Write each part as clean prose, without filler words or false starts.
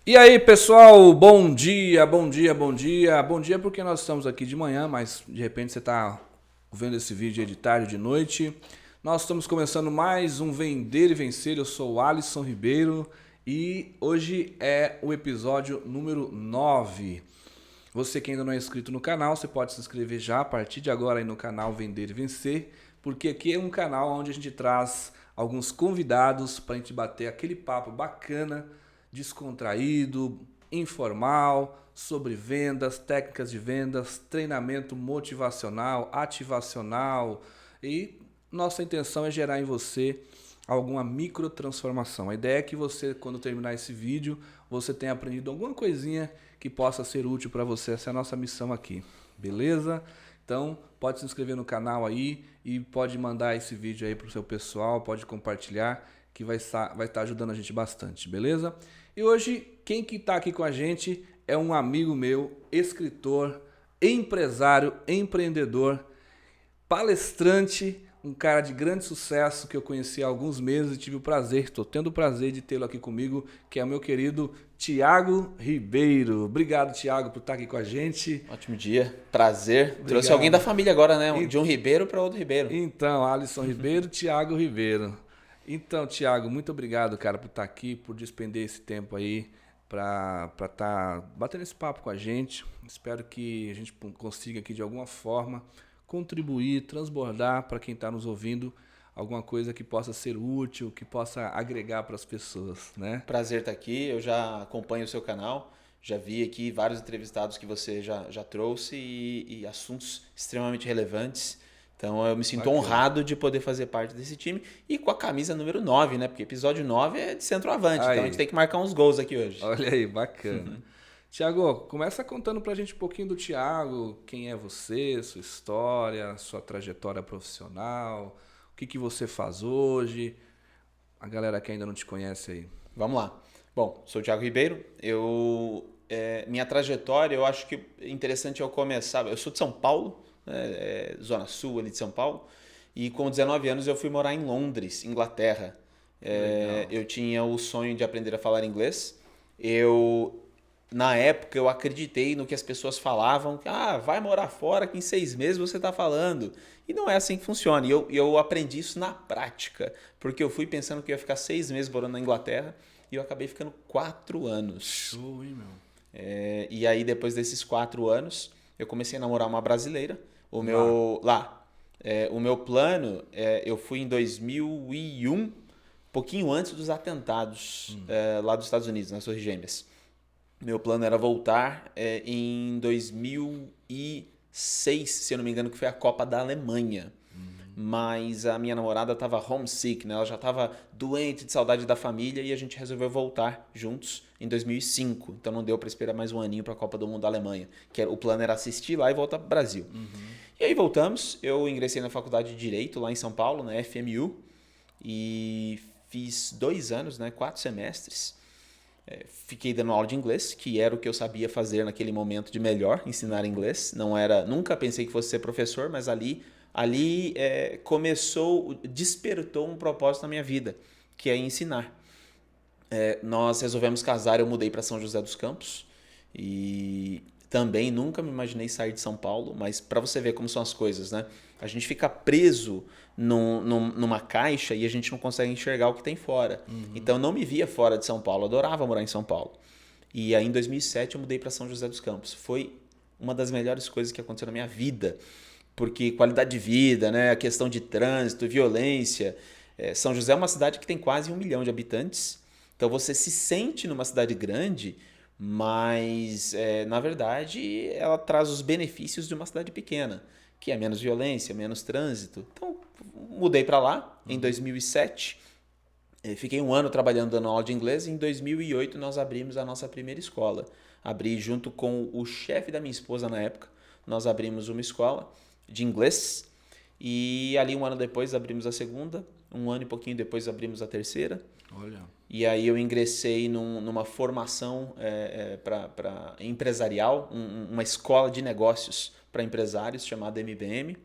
E aí, pessoal, bom dia, bom dia, bom dia. Bom dia porque nós estamos aqui de manhã, mas de repente você está vendo esse vídeo aí de tarde, de noite. Nós estamos começando mais um Vender e Vencer. Eu sou o Alisson Ribeiro e hoje é o episódio número 9. Você que ainda não é inscrito no canal, você pode se inscrever já a partir de agora aí no canal Vender e Vencer, porque aqui é um canal onde a gente traz alguns convidados para a gente bater aquele papo bacana, descontraído, informal, sobre vendas, técnicas de vendas, treinamento motivacional, ativacional e nossa intenção é gerar em você alguma microtransformação. A ideia é que você, quando terminar esse vídeo, você tenha aprendido alguma coisinha que possa ser útil para você. Essa é a nossa missão aqui, beleza? Então, pode se inscrever no canal aí e pode mandar esse vídeo aí pro seu pessoal, pode compartilhar, que vai estar ajudando a gente bastante, beleza? E hoje, quem que está aqui com a gente é um amigo meu, escritor, empresário, empreendedor, palestrante, um cara de grande sucesso que eu conheci há alguns meses e tive o prazer, estou tendo o prazer de tê-lo aqui comigo, que é o meu querido Tiago Ribeiro. Obrigado, Tiago, por estar aqui com a gente. Ótimo dia, prazer. Trouxe alguém da Obrigado. família agora, né? De um Ribeiro para outro Ribeiro. Então, Alisson Ribeiro, Tiago Ribeiro. Então, Tiago, muito obrigado, cara, por estar aqui, por despender esse tempo aí para estar batendo esse papo com a gente. Espero que a gente consiga aqui de alguma forma contribuir, transbordar para quem está nos ouvindo alguma coisa que possa ser útil, que possa agregar para as pessoas, né? Prazer estar aqui. Eu já acompanho o seu canal, já vi aqui vários entrevistados que você já trouxe e assuntos extremamente relevantes. Então eu me sinto Bacana. honrado de poder fazer parte desse time e com a camisa número 9, né? Porque episódio 9 é de centroavante, então a gente Aí, tem que marcar uns gols aqui hoje. olha aí, bacana. Tiago, começa contando pra gente um pouquinho do Tiago, quem é você, sua história, sua trajetória profissional, o que que você faz hoje, a galera que ainda não te conhece aí. Vamos lá. Bom, sou o Thiago Ribeiro. Minha trajetória, eu acho que é interessante eu começar. Eu sou de São Paulo, né, Zona Sul ali de São Paulo, e com 19 anos eu fui morar em Londres, Inglaterra. Legal. Eu tinha o sonho de aprender a falar inglês. Eu Na época eu acreditei no que as pessoas falavam, que vai morar fora que em 6 meses você está falando. E não é assim que funciona. E eu aprendi isso na prática, porque eu fui pensando que eu ia ficar 6 meses morando na Inglaterra e eu acabei ficando 4 anos. Show, hein, meu? E aí depois desses 4 anos eu comecei a namorar uma brasileira. Lá. O meu plano, eu fui em 2001, pouquinho antes dos atentados lá dos Estados Unidos, nas Torres Gêmeas. Meu plano era voltar em 2006, se eu não me engano, que foi a Copa da Alemanha. Mas a minha namorada estava homesick, né? Ela já estava doente de saudade da família e a gente resolveu voltar juntos em 2005. Então não deu para esperar mais um aninho para a Copa do Mundo da Alemanha. O plano era assistir lá e voltar para o Brasil. E aí voltamos. Eu ingressei na faculdade de Direito lá em São Paulo, na FMU, e fiz 2 anos, né? 4 semestres. Fiquei dando aula de inglês, que era o que eu sabia fazer naquele momento de melhor, ensinar inglês. Não era, nunca pensei que fosse ser professor, mas ali despertou um propósito na minha vida, que é ensinar. Nós resolvemos casar, eu mudei para São José dos Campos e também nunca me imaginei sair de São Paulo, mas para você ver como são as coisas, né? A gente fica preso numa caixa e a gente não consegue enxergar o que tem fora. Então eu não me via fora de São Paulo, eu adorava morar em São Paulo. E aí em 2007 eu mudei para São José dos Campos. Foi uma das melhores coisas que aconteceu na minha vida, porque qualidade de vida, né, a questão de trânsito, violência. São José é uma cidade que tem quase 1 milhão de habitantes, então você se sente numa cidade grande, mas na verdade ela traz os benefícios de uma cidade pequena, que é menos violência, menos trânsito. Então mudei para lá em 2007. Fiquei um ano trabalhando dando aula de inglês e em 2008 nós abrimos a nossa primeira escola. Abri junto com o chefe da minha esposa na época, nós abrimos uma escola de inglês e ali um ano depois abrimos a segunda, um ano e pouquinho depois abrimos a terceira. Olha. E aí eu ingressei numa formação empresarial, uma escola de negócios para empresários chamada MBM.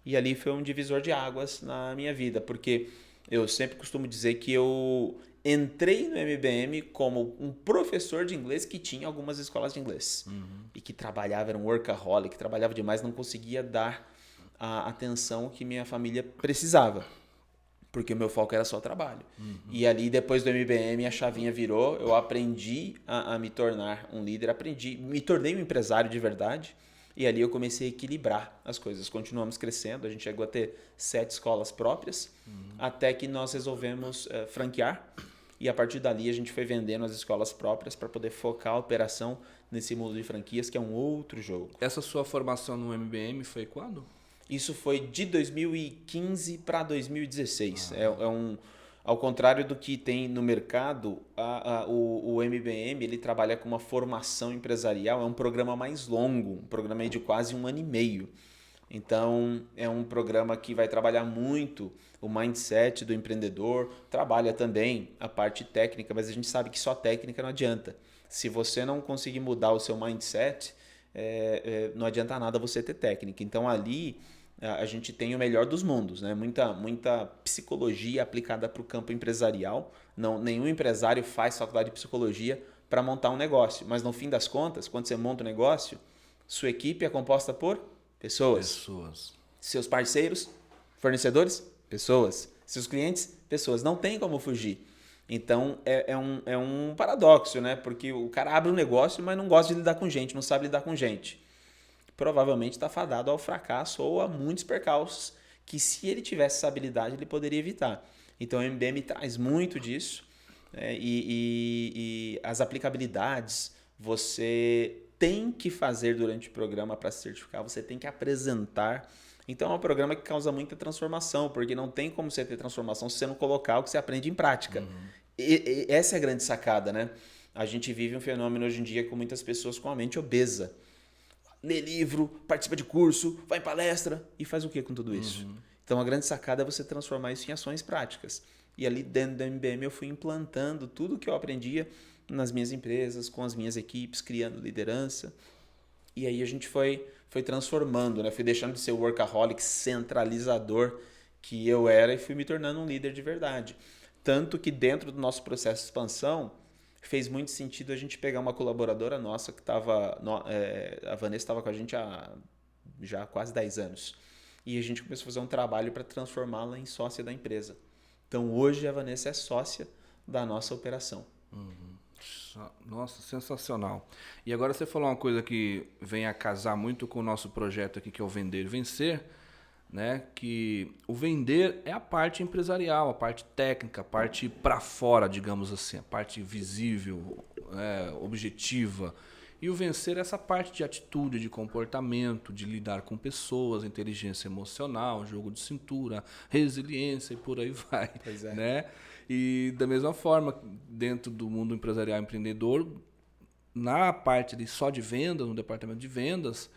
E ali foi um divisor de águas na minha vida, porque eu sempre costumo dizer que eu entrei no MBM como um professor de inglês que tinha algumas escolas de inglês. E que trabalhava, era um workaholic, trabalhava demais, não conseguia dar a atenção que minha família precisava. Porque o meu foco era só trabalho. E ali, depois do MBM, a chavinha virou, eu aprendi a me tornar um líder, me tornei um empresário de verdade. E ali eu comecei a equilibrar as coisas. Continuamos crescendo, a gente chegou a ter 7 escolas próprias, até que nós resolvemos franquear. E a partir dali a gente foi vendendo as escolas próprias para poder focar a operação nesse mundo de franquias, que é um outro jogo. Essa sua formação no MBM foi quando? Isso foi de 2015 para 2016. Ao contrário do que tem no mercado, o MBM ele trabalha com uma formação empresarial, é um programa mais longo, um programa de quase 1 ano e meio. Então, é um programa que vai trabalhar muito o mindset do empreendedor, trabalha também a parte técnica, mas a gente sabe que só técnica não adianta. Se você não conseguir mudar o seu mindset, não adianta nada você ter técnica. Então, ali a gente tem o melhor dos mundos, né? Muita psicologia aplicada para o campo empresarial. Nenhum empresário faz faculdade de psicologia para montar um negócio, mas no fim das contas, quando você monta um negócio, sua equipe é composta por pessoas. Seus parceiros, fornecedores, pessoas. Seus clientes, pessoas. Não tem como fugir. Então, é um paradoxo, né? Porque o cara abre um negócio, mas não gosta de lidar com gente, não sabe lidar com gente. Provavelmente está fadado ao fracasso ou a muitos percalços que, se ele tivesse essa habilidade, ele poderia evitar. Então, o MBM traz muito disso, né? E as aplicabilidades você tem que fazer durante o programa para se certificar, você tem que apresentar. Então, é um programa que causa muita transformação, porque não tem como você ter transformação se você não colocar o que você aprende em prática. E essa é a grande sacada, né? A gente vive um fenômeno hoje em dia com muitas pessoas com a mente obesa. Lê livro, participa de curso, vai em palestra e faz o que com tudo isso? Então, a grande sacada é você transformar isso em ações práticas. E ali dentro do MBM eu fui implantando tudo que eu aprendia nas minhas empresas, com as minhas equipes, criando liderança. E aí a gente foi transformando, né? Fui deixando de ser o workaholic centralizador que eu era e fui me tornando um líder de verdade. Tanto que dentro do nosso processo de expansão, fez muito sentido a gente pegar uma colaboradora nossa que estava... a Vanessa estava com a gente há já quase 10 anos. E a gente começou a fazer um trabalho para transformá-la em sócia da empresa. Então, hoje a Vanessa é sócia da nossa operação. Nossa, sensacional. E agora você falou uma coisa que vem a casar muito com o nosso projeto aqui, que é o Vender e Vencer, né? Que o vender é a parte empresarial, a parte técnica, a parte para fora, digamos assim, a parte visível, objetiva. E o vencer é essa parte de atitude, de comportamento, de lidar com pessoas, inteligência emocional, jogo de cintura, resiliência e por aí vai. Pois é. Né? E da mesma forma, dentro do mundo empresarial empreendedor, na parte só de vendas, no departamento de vendas,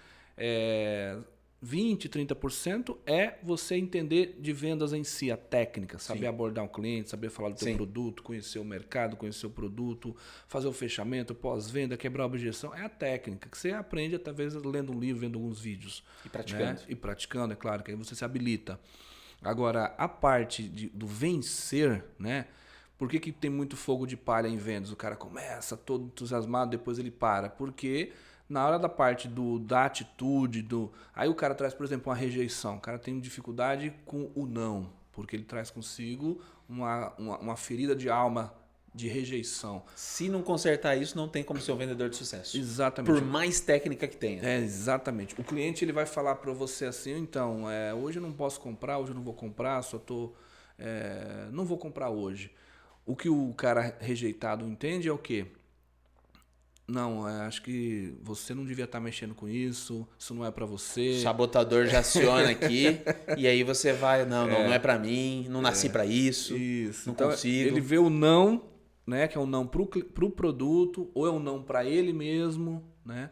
20%, 30% é você entender de vendas em si, a técnica, saber Sim. abordar um cliente, saber falar do teu produto, conhecer o mercado, conhecer o produto, fazer o fechamento, pós-venda, quebrar a objeção. É a técnica que você aprende através lendo um livro, vendo alguns vídeos. E praticando. Né? E praticando, é claro, que aí você se habilita. Agora, a parte do vencer, né? Por que tem muito fogo de palha em vendas? O cara começa todo entusiasmado, depois ele para. Porque na hora da parte da atitude, aí o cara traz, por exemplo, uma rejeição. O cara tem dificuldade com o não, porque ele traz consigo uma ferida de alma de rejeição. Se não consertar isso, não tem como ser um vendedor de sucesso. Exatamente. Por mais técnica que tenha. Exatamente. O cliente ele vai falar para você assim, então, hoje eu não posso comprar, hoje eu não vou comprar, não vou comprar hoje. O que o cara rejeitado entende é o quê? Não, acho que você não devia estar mexendo com isso não é para você. O sabotador já aciona aqui e aí você vai, não é para mim, não nasci para isso, não então, consigo. Ele vê o não, né, que é um não pro produto, ou é um não para ele mesmo, né,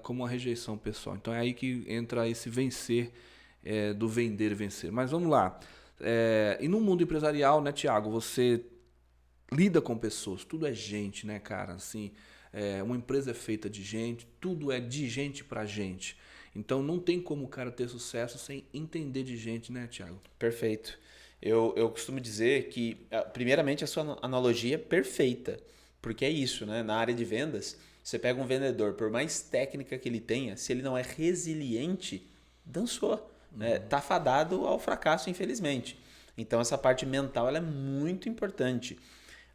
como uma rejeição pessoal. Então é aí que entra esse vencer, do vender e vencer. Mas vamos lá. E no mundo empresarial, né, Thiago, você lida com pessoas, tudo é gente, né, cara? Assim, uma empresa é feita de gente, tudo é de gente para gente. Então não tem como o cara ter sucesso sem entender de gente, né, Thiago? Perfeito. Eu costumo dizer que, primeiramente, a sua analogia é perfeita, porque é isso, né? Na área de vendas, você pega um vendedor, por mais técnica que ele tenha, se ele não é resiliente, dançou, né? Tá fadado ao fracasso, infelizmente. Então, essa parte mental ela é muito importante.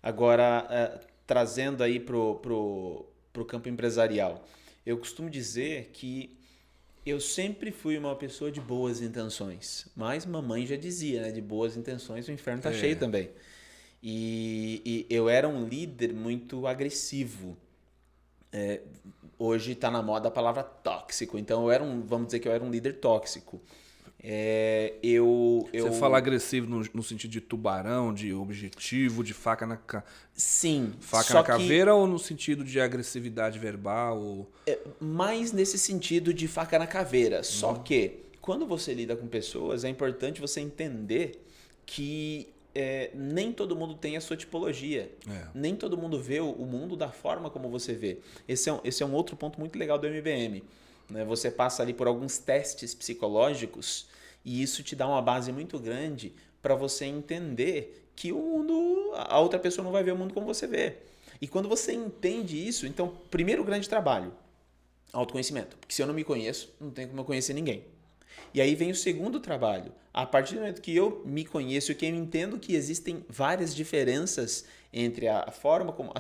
Agora, trazendo aí pro campo empresarial, eu costumo dizer que eu sempre fui uma pessoa de boas intenções, mas mamãe já dizia, né? De boas intenções o inferno tá cheio também. E eu era um líder muito agressivo. Hoje está na moda a palavra tóxico, então vamos dizer que eu era um líder tóxico. Você fala agressivo no sentido de tubarão, de objetivo, de Sim, faca só na que caveira ou no sentido de agressividade verbal? mais nesse sentido de faca na caveira. Só que quando você lida com pessoas, é importante você entender que nem todo mundo tem a sua tipologia. Nem todo mundo vê o mundo da forma como você vê. Esse é um outro ponto muito legal do MBM. Né? Você passa ali por alguns testes psicológicos e isso te dá uma base muito grande para você entender que a outra pessoa não vai ver o mundo como você vê. E quando você entende isso, então, primeiro grande trabalho, autoconhecimento. Porque se eu não me conheço, não tem como eu conhecer ninguém. E aí vem o segundo trabalho. A partir do momento que eu me conheço e que eu entendo que existem várias diferenças entre as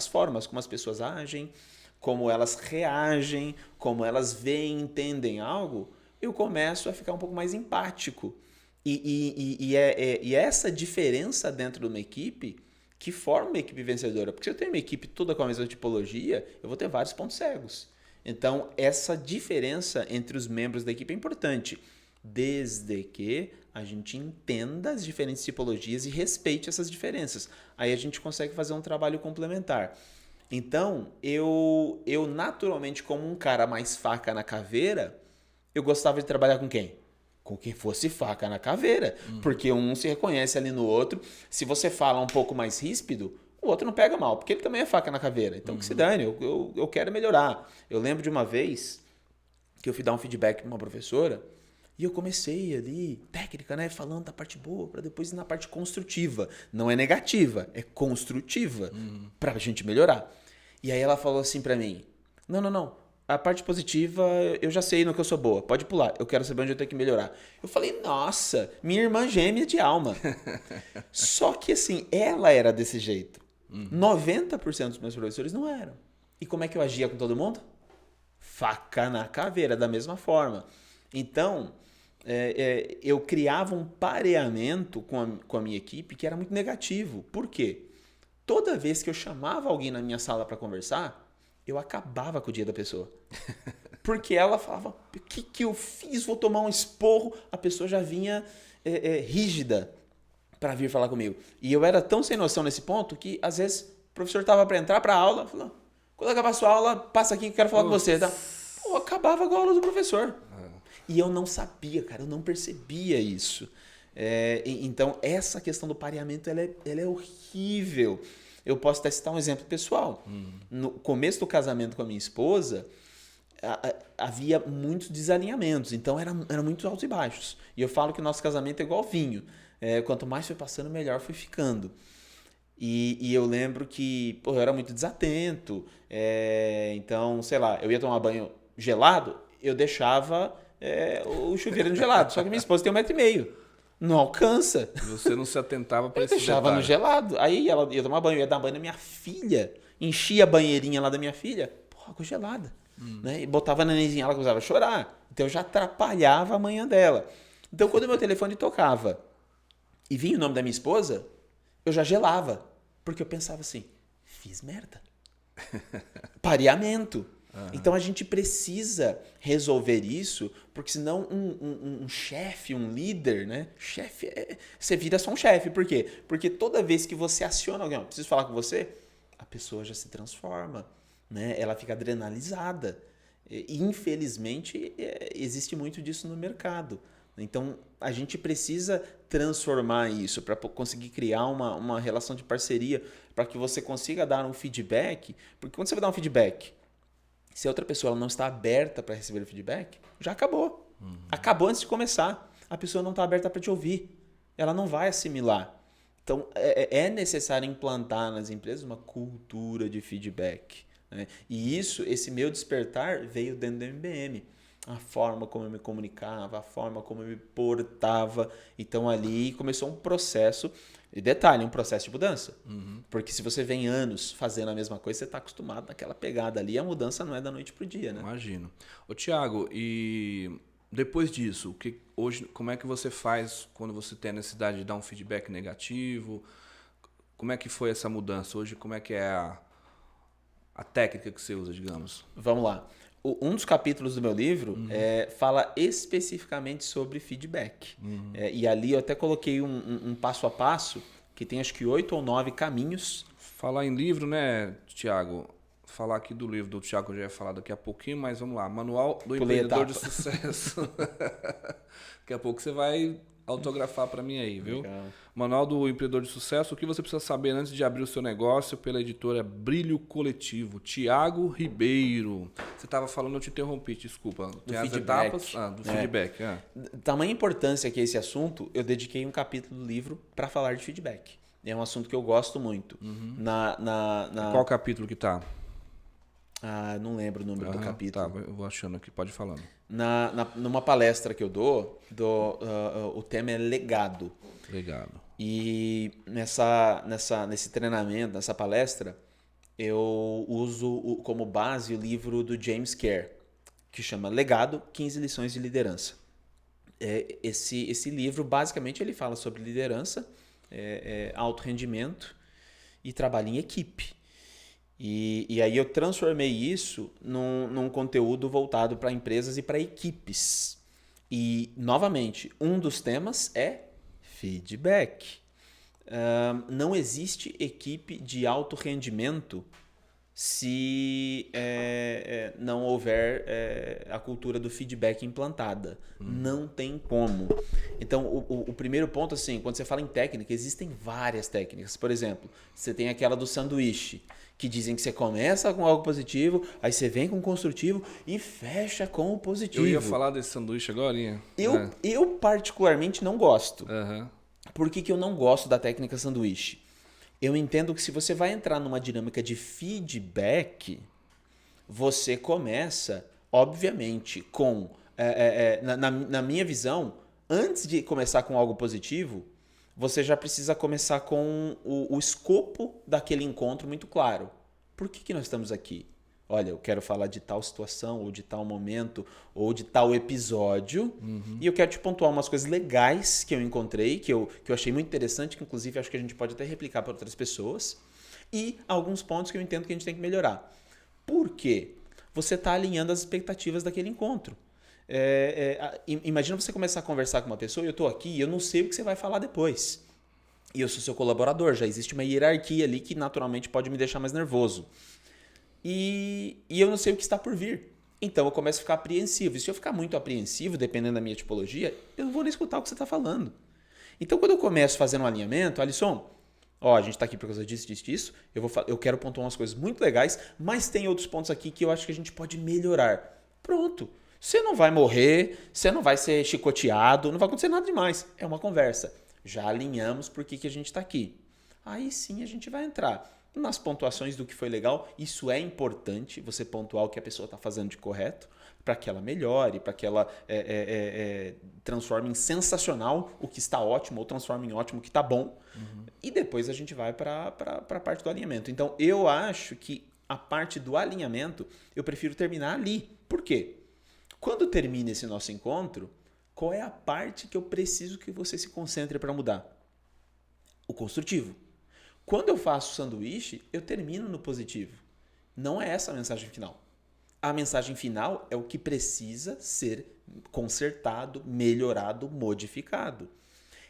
formas como as pessoas agem, como elas reagem, como elas veem, entendem algo, eu começo a ficar um pouco mais empático. E é essa diferença dentro de uma equipe que forma uma equipe vencedora. Porque se eu tenho uma equipe toda com a mesma tipologia, eu vou ter vários pontos cegos. Então, essa diferença entre os membros da equipe é importante, desde que a gente entenda as diferentes tipologias e respeite essas diferenças. Aí a gente consegue fazer um trabalho complementar. Então, eu naturalmente, como um cara mais faca na caveira, eu gostava de trabalhar com quem? Com quem fosse faca na caveira. Porque um se reconhece ali no outro. Se você fala um pouco mais ríspido, o outro não pega mal, porque ele também é faca na caveira. Então, que se dane, eu quero melhorar. Eu lembro de uma vez que eu fui dar um feedback para uma professora e eu comecei ali, técnica, né? Falando da parte boa, para depois ir na parte construtiva. Não é negativa, é construtiva, para a gente melhorar. E aí ela falou assim para mim, não. A parte positiva, eu já sei no que eu sou boa. Pode pular. Eu quero saber onde eu tenho que melhorar. Eu falei, nossa, minha irmã gêmea de alma. Só que assim, ela era desse jeito. 90% dos meus professores não eram. E como é que eu agia com todo mundo? Faca na caveira, da mesma forma. Então, eu criava um pareamento com a minha equipe que era muito negativo. Por quê? Toda vez que eu chamava alguém na minha sala para conversar, eu acabava com o dia da pessoa. Porque ela falava, o que eu fiz? Vou tomar um esporro. A pessoa já vinha rígida para vir falar comigo. E eu era tão sem noção nesse ponto que, às vezes, o professor estava para entrar para a aula, falou, quando acabar a sua aula, passa aqui que eu quero falar com você. Tá? Pô, acabava com a aula do professor. E eu não sabia, cara, eu não percebia isso. Então, essa questão do pareamento, ela é horrível. Eu posso até citar um exemplo pessoal. No começo do casamento com a minha esposa, havia muitos desalinhamentos. Então, era muitos altos e baixos. E eu falo que o nosso casamento é igual vinho. Quanto mais foi passando, melhor foi ficando. E eu lembro que eu era muito desatento. Então, sei lá, eu ia tomar banho gelado, eu deixava o chuveiro no gelado. Só que minha esposa tem 1,5 m. Não alcança. Você não se atentava para esse deixava detalhe. no gelado. Aí ela ia tomar banho, ia dar banho na minha filha. Enchia a banheirinha lá da minha filha. Água gelada. Né? E botava na nenenzinha, ela começava a chorar. Então eu já atrapalhava a manhã dela. Então quando o meu telefone tocava e vinha o nome da minha esposa, eu já gelava. Porque eu pensava assim, fiz merda. Pareamento. Então a gente precisa resolver isso, porque senão um chefe, um líder, né? Chefe, você vira só um chefe. Por quê? Porque toda vez que você aciona alguém, preciso falar com você, a pessoa já se transforma, né? Ela fica adrenalizada. E, infelizmente, existe muito disso no mercado. Então a gente precisa transformar isso para conseguir criar uma relação de parceria, para que você consiga dar um feedback. Porque quando você vai dar um feedback, se a outra pessoa não está aberta para receber o feedback, já acabou. Acabou antes de começar. A pessoa não está aberta para te ouvir. ela não vai assimilar. Então, é necessário implantar nas empresas uma cultura de feedback, né? E esse meu despertar veio dentro do MBM. A forma como eu me comunicava, a forma como eu me portava. Então, ali começou um processo, e detalhe, um processo de mudança. Porque se você vem anos fazendo a mesma coisa, você está acostumado naquela pegada ali, a mudança não é da noite para o dia, né? Imagino. Ô, Thiago, e depois disso, hoje, como é que você faz quando você tem a necessidade de dar um feedback negativo? Como é que foi essa mudança? Hoje, como é que é a técnica que você usa, digamos? Vamos lá. Um dos capítulos do meu livro fala especificamente sobre feedback. E ali eu até coloquei um passo a passo, que tem acho que 8 ou 9 caminhos. Falar em livro, né, Thiago? Falar aqui do livro do Thiago, eu já ia falar daqui a pouquinho, mas vamos lá. Manual do Pulei Empreendedor de etapa. Sucesso. Daqui a pouco você vai autografar para mim aí, viu? Legal. Manual do Empreendedor de Sucesso. O que você precisa saber antes de abrir o seu negócio, pela editora Brilho Coletivo. Thiago Ribeiro. Você estava falando, eu te interrompi, desculpa. Tem as feedback. etapas do feedback. Tamanha importância que é esse assunto, eu dediquei um capítulo do livro para falar de feedback. É um assunto que eu gosto muito. Qual capítulo que tá? Não lembro o número do capítulo. Tá, eu vou achando aqui, pode ir falando. Numa palestra que eu dou, o tema é legado. Legado. E nesse treinamento, nessa palestra, eu uso como base o livro do James Clear, que chama Legado, 15 lições de liderança. Esse livro, basicamente, ele fala sobre liderança, alto rendimento e trabalho em equipe. E aí eu transformei isso num conteúdo voltado para empresas e para equipes. E, novamente, um dos temas é feedback. Não existe equipe de alto rendimento se não houver a cultura do feedback implantada. Não tem como. Então, o primeiro ponto, assim, quando você fala em técnica, existem várias técnicas. Por exemplo, você tem aquela do sanduíche, que dizem que você começa com algo positivo, aí você vem com o construtivo e fecha com o positivo. Eu ia falar desse sanduíche agora. Eu particularmente não gosto. Uhum. Por que eu não gosto da técnica sanduíche? Eu entendo que se você vai entrar numa dinâmica de feedback, você começa, obviamente, com... na minha visão, antes de começar com algo positivo, você já precisa começar com o escopo daquele encontro muito claro. Por que nós estamos aqui? Olha, eu quero falar de tal situação, ou de tal momento, ou de tal episódio. E eu quero te pontuar umas coisas legais que eu encontrei, que eu achei muito interessante, que inclusive acho que a gente pode até replicar para outras pessoas. E alguns pontos que eu entendo que a gente tem que melhorar. Por quê? Você está alinhando as expectativas daquele encontro. Imagina você começar a conversar com uma pessoa e eu estou aqui e eu não sei o que você vai falar depois. E eu sou seu colaborador, já existe uma hierarquia ali que naturalmente pode me deixar mais nervoso. E eu não sei o que está por vir. Então eu começo a ficar apreensivo. E se eu ficar muito apreensivo, dependendo da minha tipologia, eu não vou nem escutar o que você está falando. Então quando eu começo fazendo um alinhamento, Alisson, a gente está aqui por causa disso. Eu quero pontuar umas coisas muito legais, mas tem outros pontos aqui que eu acho que a gente pode melhorar. Pronto. Você não vai morrer, você não vai ser chicoteado, não vai acontecer nada demais. É uma conversa. Já alinhamos por que a gente está aqui. Aí sim a gente vai entrar nas pontuações do que foi legal. Isso é importante, você pontuar o que a pessoa está fazendo de correto, para que ela melhore, para que ela transforme em sensacional o que está ótimo, ou transforme em ótimo o que está bom. E depois a gente vai para a parte do alinhamento. Então eu acho que a parte do alinhamento eu prefiro terminar ali. Por quê? Quando termina esse nosso encontro, qual é a parte que eu preciso que você se concentre para mudar? O construtivo. Quando eu faço o sanduíche, eu termino no positivo. Não é essa a mensagem final. A mensagem final é o que precisa ser consertado, melhorado, modificado.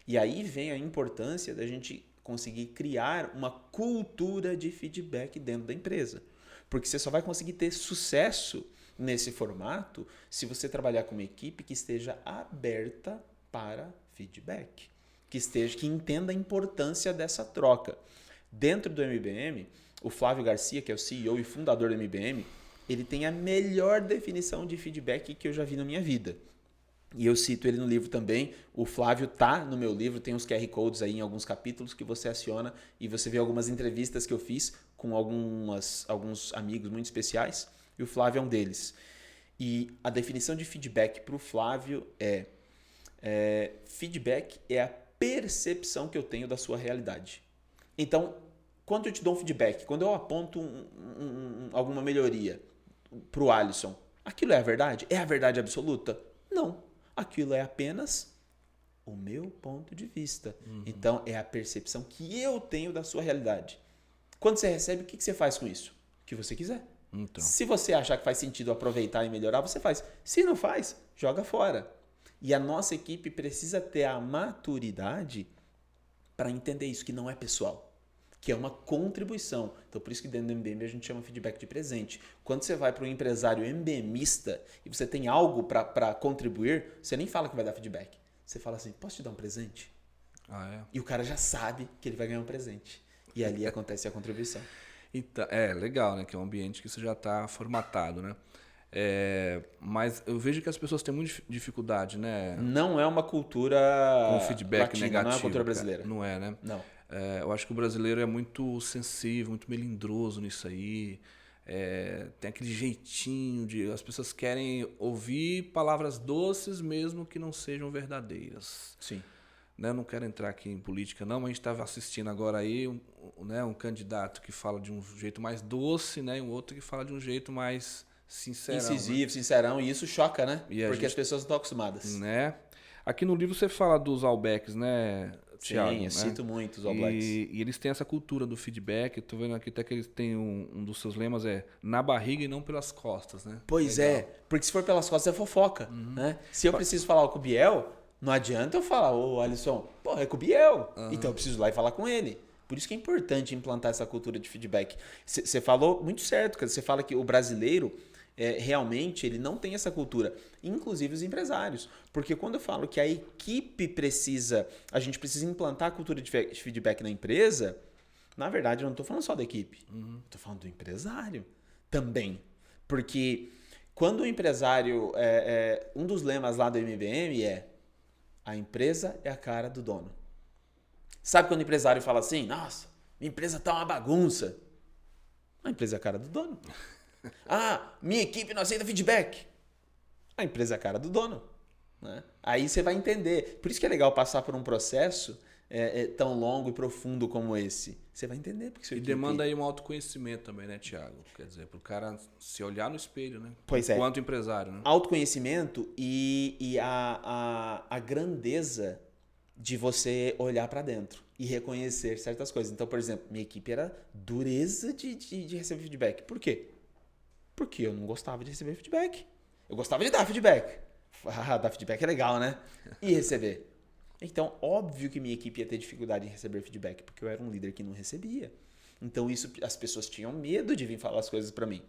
E aí vem a importância da gente conseguir criar uma cultura de feedback dentro da empresa. Porque você só vai conseguir ter sucesso nesse formato se você trabalhar com uma equipe que esteja aberta para feedback, que entenda a importância dessa troca. Dentro do MBM, o Flávio Garcia, que é o CEO e fundador do MBM, ele tem a melhor definição de feedback que eu já vi na minha vida. E eu cito ele no livro também. O Flávio tá no meu livro, tem uns QR Codes aí em alguns capítulos que você aciona e você vê algumas entrevistas que eu fiz com alguns amigos muito especiais. E o Flávio é um deles. E a definição de feedback para o Flávio feedback é a percepção que eu tenho da sua realidade. Então, quando eu te dou um feedback, quando eu aponto alguma melhoria para o Alisson, aquilo é a verdade? É a verdade absoluta? Não. Aquilo é apenas o meu ponto de vista. Então, é a percepção que eu tenho da sua realidade. Quando você recebe, o que você faz com isso? O que você quiser. Então. Se você achar que faz sentido aproveitar e melhorar, você faz. Se não faz, joga fora. E a nossa equipe precisa ter a maturidade para entender isso, que não é pessoal, que é uma contribuição. Então, por isso que dentro do MBM a gente chama feedback de presente. Quando você vai para um empresário MBMista e você tem algo para contribuir, você nem fala que vai dar feedback. Você fala assim, posso te dar um presente? E o cara já sabe que ele vai ganhar um presente. E ali acontece a contribuição. Então, legal, né? Que é um ambiente que isso já está formatado, né? Mas eu vejo que as pessoas têm muita dificuldade, né? Não é uma cultura com feedback latina, negativo. não é uma cultura brasileira. Não é, né? Não. Eu acho que o brasileiro é muito sensível, muito melindroso nisso aí. Tem aquele jeitinho de... As pessoas querem ouvir palavras doces mesmo que não sejam verdadeiras. Sim. Né? Não quero entrar aqui em política não, mas a gente estava assistindo agora aí um candidato que fala de um jeito mais doce, né? E um outro que fala de um jeito mais sincerão. Incisivo, né? Sincerão, e isso choca, né? E porque as pessoas não estão acostumadas. Né? Aqui no livro você fala dos All Blacks, né, Thiago? Sim, eu cito muito os All Blacks. E eles têm essa cultura do feedback. Eu tô vendo aqui até que eles têm um dos seus lemas na barriga e não pelas costas, né? Pois Legal. porque se for pelas costas é fofoca, né? Se eu preciso falar com o Biel, não adianta eu falar, ô Alisson, é com o Biel. Então eu preciso ir lá e falar com ele. Por isso que é importante implantar essa cultura de feedback. Você falou muito certo, cara. Você fala que o brasileiro, realmente, ele não tem essa cultura. Inclusive os empresários. Porque quando eu falo que a equipe a gente precisa implantar a cultura de feedback na empresa, na verdade eu não estou falando só da equipe. Estou falando do empresário também. Porque quando o empresário, um dos lemas lá do MBM a empresa é a cara do dono. Sabe quando o empresário fala assim, nossa, minha empresa tá uma bagunça? A empresa é a cara do dono. Minha equipe não aceita feedback. A empresa é a cara do dono. Né? Aí você vai entender. Por isso que é legal passar por um processo tão longo e profundo como esse. Você vai entender. Porque demanda aí um autoconhecimento também, né, Thiago? Quer dizer, pro cara se olhar no espelho, né? Pois Enquanto empresário, né? Autoconhecimento e a grandeza de você olhar para dentro e reconhecer certas coisas. Então, por exemplo, minha equipe era dureza de receber feedback. Por quê? Porque eu não gostava de receber feedback. Eu gostava de dar feedback. Dar feedback é legal, né? E receber. Então, óbvio que minha equipe ia ter dificuldade em receber feedback, porque eu era um líder que não recebia. Então, as pessoas tinham medo de vir falar as coisas para mim.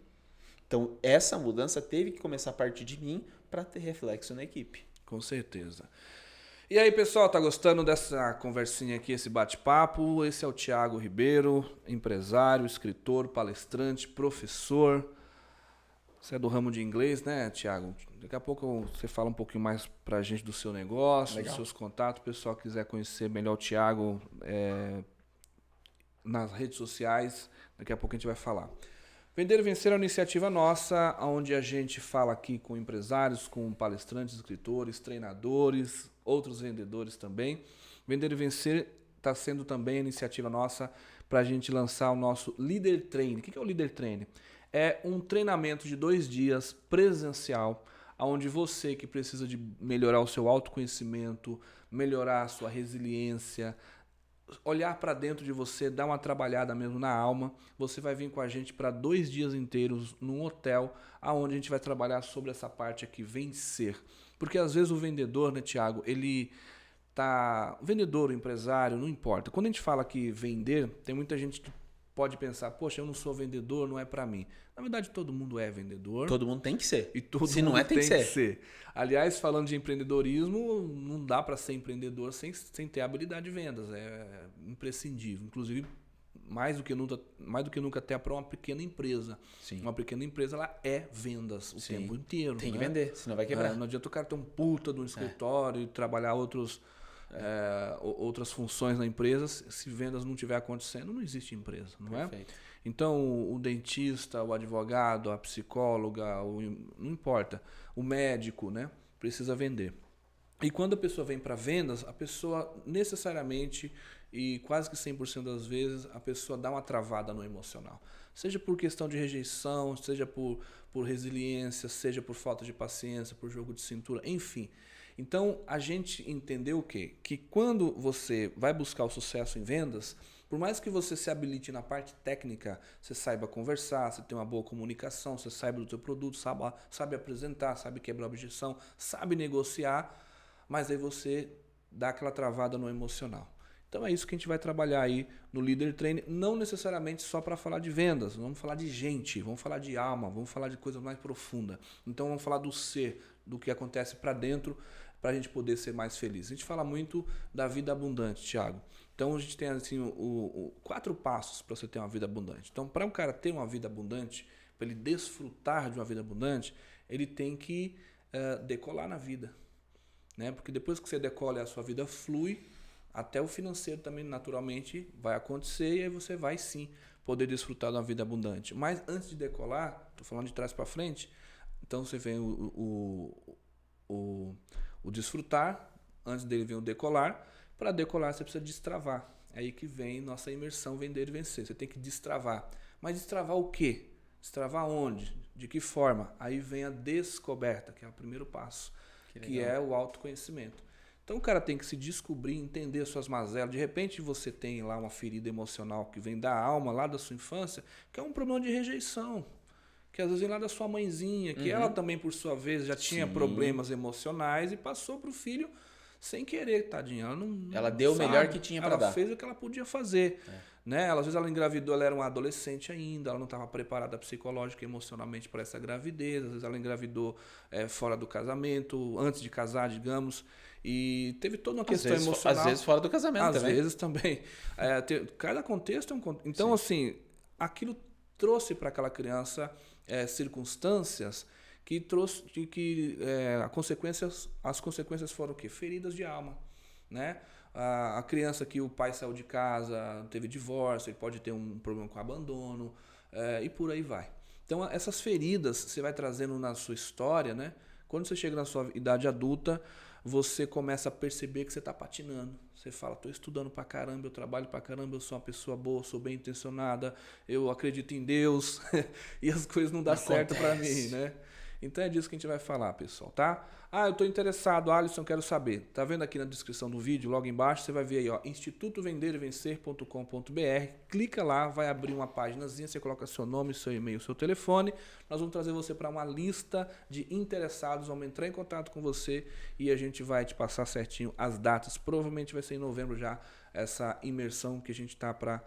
Então, essa mudança teve que começar a partir de mim para ter reflexo na equipe. Com certeza. E aí, pessoal, tá gostando dessa conversinha aqui, esse bate-papo? Esse é o Thiago Ribeiro, empresário, escritor, palestrante, professor. Você é do ramo de inglês, né, Thiago? Daqui a pouco você fala um pouquinho mais pra gente do seu negócio, Legal. Dos seus contatos. O pessoal quiser conhecer melhor o Thiago nas redes sociais, daqui a pouco a gente vai falar. Vender e Vencer é uma iniciativa nossa, onde a gente fala aqui com empresários, com palestrantes, escritores, treinadores, outros vendedores também. Vender e Vencer está sendo também a iniciativa nossa para a gente lançar o nosso Leader Training. O que é o Leader Training? É um treinamento de 2 dias presencial, onde você que precisa de melhorar o seu autoconhecimento, melhorar a sua resiliência, olhar para dentro de você, dar uma trabalhada mesmo na alma, você vai vir com a gente para 2 dias inteiros num hotel, aonde a gente vai trabalhar sobre essa parte aqui, vencer. Porque às vezes o vendedor, né, Thiago, o vendedor, o empresário, não importa. Quando a gente fala que vender, tem muita gente que pode pensar, poxa, eu não sou vendedor, não é para mim. Na verdade, todo mundo é vendedor. Todo mundo tem que ser. E todo Se mundo não é, tem que ser. Aliás, falando de empreendedorismo, não dá para ser empreendedor sem ter habilidade de vendas. É imprescindível. Inclusive, mais do que nunca até para uma pequena empresa. Sim. Uma pequena empresa, ela é vendas o tempo inteiro. Tem que né? vender, senão vai quebrar. Não adianta o cara ter um puta de um escritório e trabalhar outras funções na empresa. Se vendas não estiver acontecendo, não existe empresa, não Perfeito. é? Então, o dentista, o advogado, a psicóloga, não importa, o médico, né, precisa vender. E quando a pessoa vem para vendas, a pessoa necessariamente e quase que 100% das vezes a pessoa dá uma travada no emocional. Seja por questão de rejeição, seja por resiliência, seja por falta de paciência, por jogo de cintura, enfim. Então a gente entendeu o quê? Que quando você vai buscar o sucesso em vendas, por mais que você se habilite na parte técnica, você saiba conversar, você tem uma boa comunicação, você saiba do seu produto, sabe apresentar, sabe quebrar objeção, sabe negociar, mas aí você dá aquela travada no emocional. Então é isso que a gente vai trabalhar aí no Leader Training, não necessariamente só para falar de vendas, vamos falar de gente, vamos falar de alma, vamos falar de coisa mais profunda. Então vamos falar do ser, do que acontece para dentro, para a gente poder ser mais feliz. A gente fala muito da vida abundante, Thiago. Então a gente tem assim 4 passos para você ter uma vida abundante. Então para um cara ter uma vida abundante, para ele desfrutar de uma vida abundante, ele tem que decolar na vida. Né? Porque depois que você decola, a sua vida flui, até o financeiro também naturalmente vai acontecer e aí você vai sim poder desfrutar de uma vida abundante. Mas antes de decolar, estou falando de trás para frente, então você vem o desfrutar, antes dele vem o decolar. Para decolar você precisa destravar. É aí que vem nossa imersão Vender e Vencer. Você tem que destravar. Mas destravar o quê? Destravar onde? De que forma? Aí vem a descoberta, que é o primeiro passo, que é o autoconhecimento. Então o cara tem que se descobrir, entender suas mazelas. De repente você tem lá uma ferida emocional que vem da alma, lá da sua infância, que é um problema de rejeição. Que às vezes vem lá da sua mãezinha, que ela também, por sua vez, já tinha problemas emocionais e passou para o filho sem querer, tadinha. Ela deu o melhor que tinha para dar. Ela fez o que ela podia fazer. Né? Às vezes ela engravidou, ela era uma adolescente ainda, ela não estava preparada psicológica e emocionalmente para essa gravidez. Às vezes ela engravidou fora do casamento, antes de casar, digamos. E teve toda uma questão emocional. Às vezes fora do casamento também. Às vezes também. Cada contexto é um contexto. Então, assim, aquilo trouxe para aquela criança circunstâncias que trouxe as consequências foram o quê? Feridas de alma, né? A criança que o pai saiu de casa, teve divórcio, ele pode ter um problema com abandono, e por aí vai. Então essas feridas você vai trazendo na sua história, né? Quando você chega na sua idade adulta, você começa a perceber que você está patinando. Você fala, estou estudando pra caramba, eu trabalho pra caramba, eu sou uma pessoa boa, sou bem intencionada, eu acredito em Deus e as coisas não dão certo para mim, né? Então é disso que a gente vai falar, pessoal, tá? Eu estou interessado, Alisson, quero saber. Tá vendo aqui na descrição do vídeo, logo embaixo, você vai ver aí, ó, institutovenderevencer.com.br. Clica lá, vai abrir uma páginazinha, você coloca seu nome, seu e-mail, seu telefone. Nós vamos trazer você para uma lista de interessados, vamos entrar em contato com você e a gente vai te passar certinho as datas. Provavelmente vai ser em novembro já essa imersão que a gente está para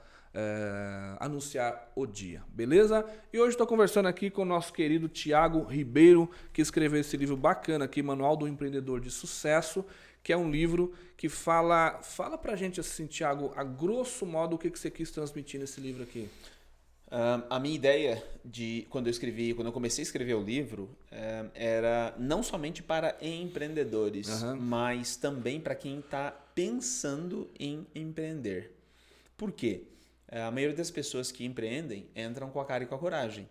anunciar o dia, beleza? E hoje estou conversando aqui com o nosso querido Thiago Ribeiro, que escreveu esse livro bacana aqui, Manual do Empreendedor de Sucesso, que é um livro que fala pra gente assim, Thiago, a grosso modo, o que você quis transmitir nesse livro aqui? A minha ideia quando eu comecei a escrever o livro, era não somente para empreendedores, mas também para quem está pensando em empreender. Por quê? A maioria das pessoas que empreendem entram com a cara e com a coragem.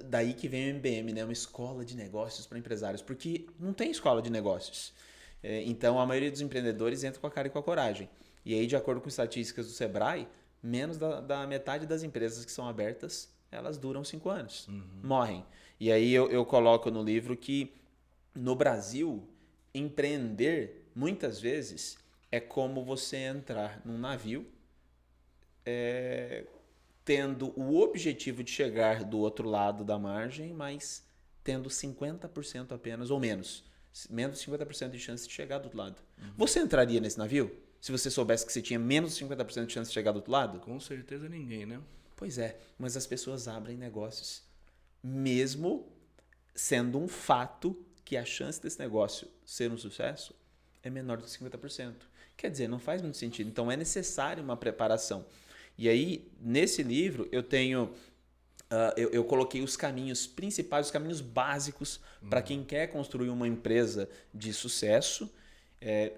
Daí que vem o MBM, né? Uma escola de negócios para empresários, porque não tem escola de negócios. Então a maioria dos empreendedores entra com a cara e com a coragem. E aí, de acordo com estatísticas do Sebrae, menos da metade das empresas que são abertas, elas duram 5 anos, morrem. E aí eu coloco no livro que no Brasil, empreender muitas vezes é como você entrar num navio tendo o objetivo de chegar do outro lado da margem, mas tendo 50% apenas, ou menos de 50% de chance de chegar do outro lado. Você entraria nesse navio? Se você soubesse que você tinha menos de 50% de chance de chegar do outro lado? Com certeza ninguém, né? Pois é, mas as pessoas abrem negócios. Mesmo sendo um fato que a chance desse negócio ser um sucesso é menor do que 50%. Quer dizer, não faz muito sentido. Então é necessário uma preparação. E aí, nesse livro, eu tenho. Eu coloquei os caminhos principais, os caminhos básicos para quem quer construir uma empresa de sucesso.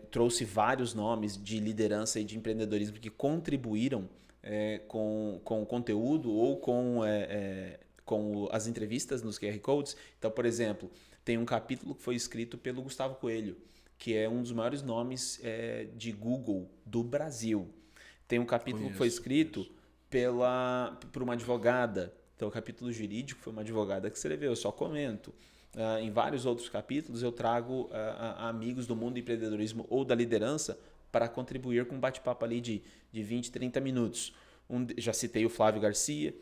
Trouxe vários nomes de liderança e de empreendedorismo que contribuíram com o conteúdo ou com as entrevistas nos QR Codes. Então, por exemplo, tem um capítulo que foi escrito pelo Gustavo Coelho, que é um dos maiores nomes de Google do Brasil. Tem um capítulo que foi escrito por uma advogada. Então, o capítulo jurídico foi uma advogada que escreveu, eu só comento. Em vários outros capítulos, eu trago amigos do mundo do empreendedorismo ou da liderança para contribuir com um bate-papo ali de 20, 30 minutos. Já citei o Flávio Garcia,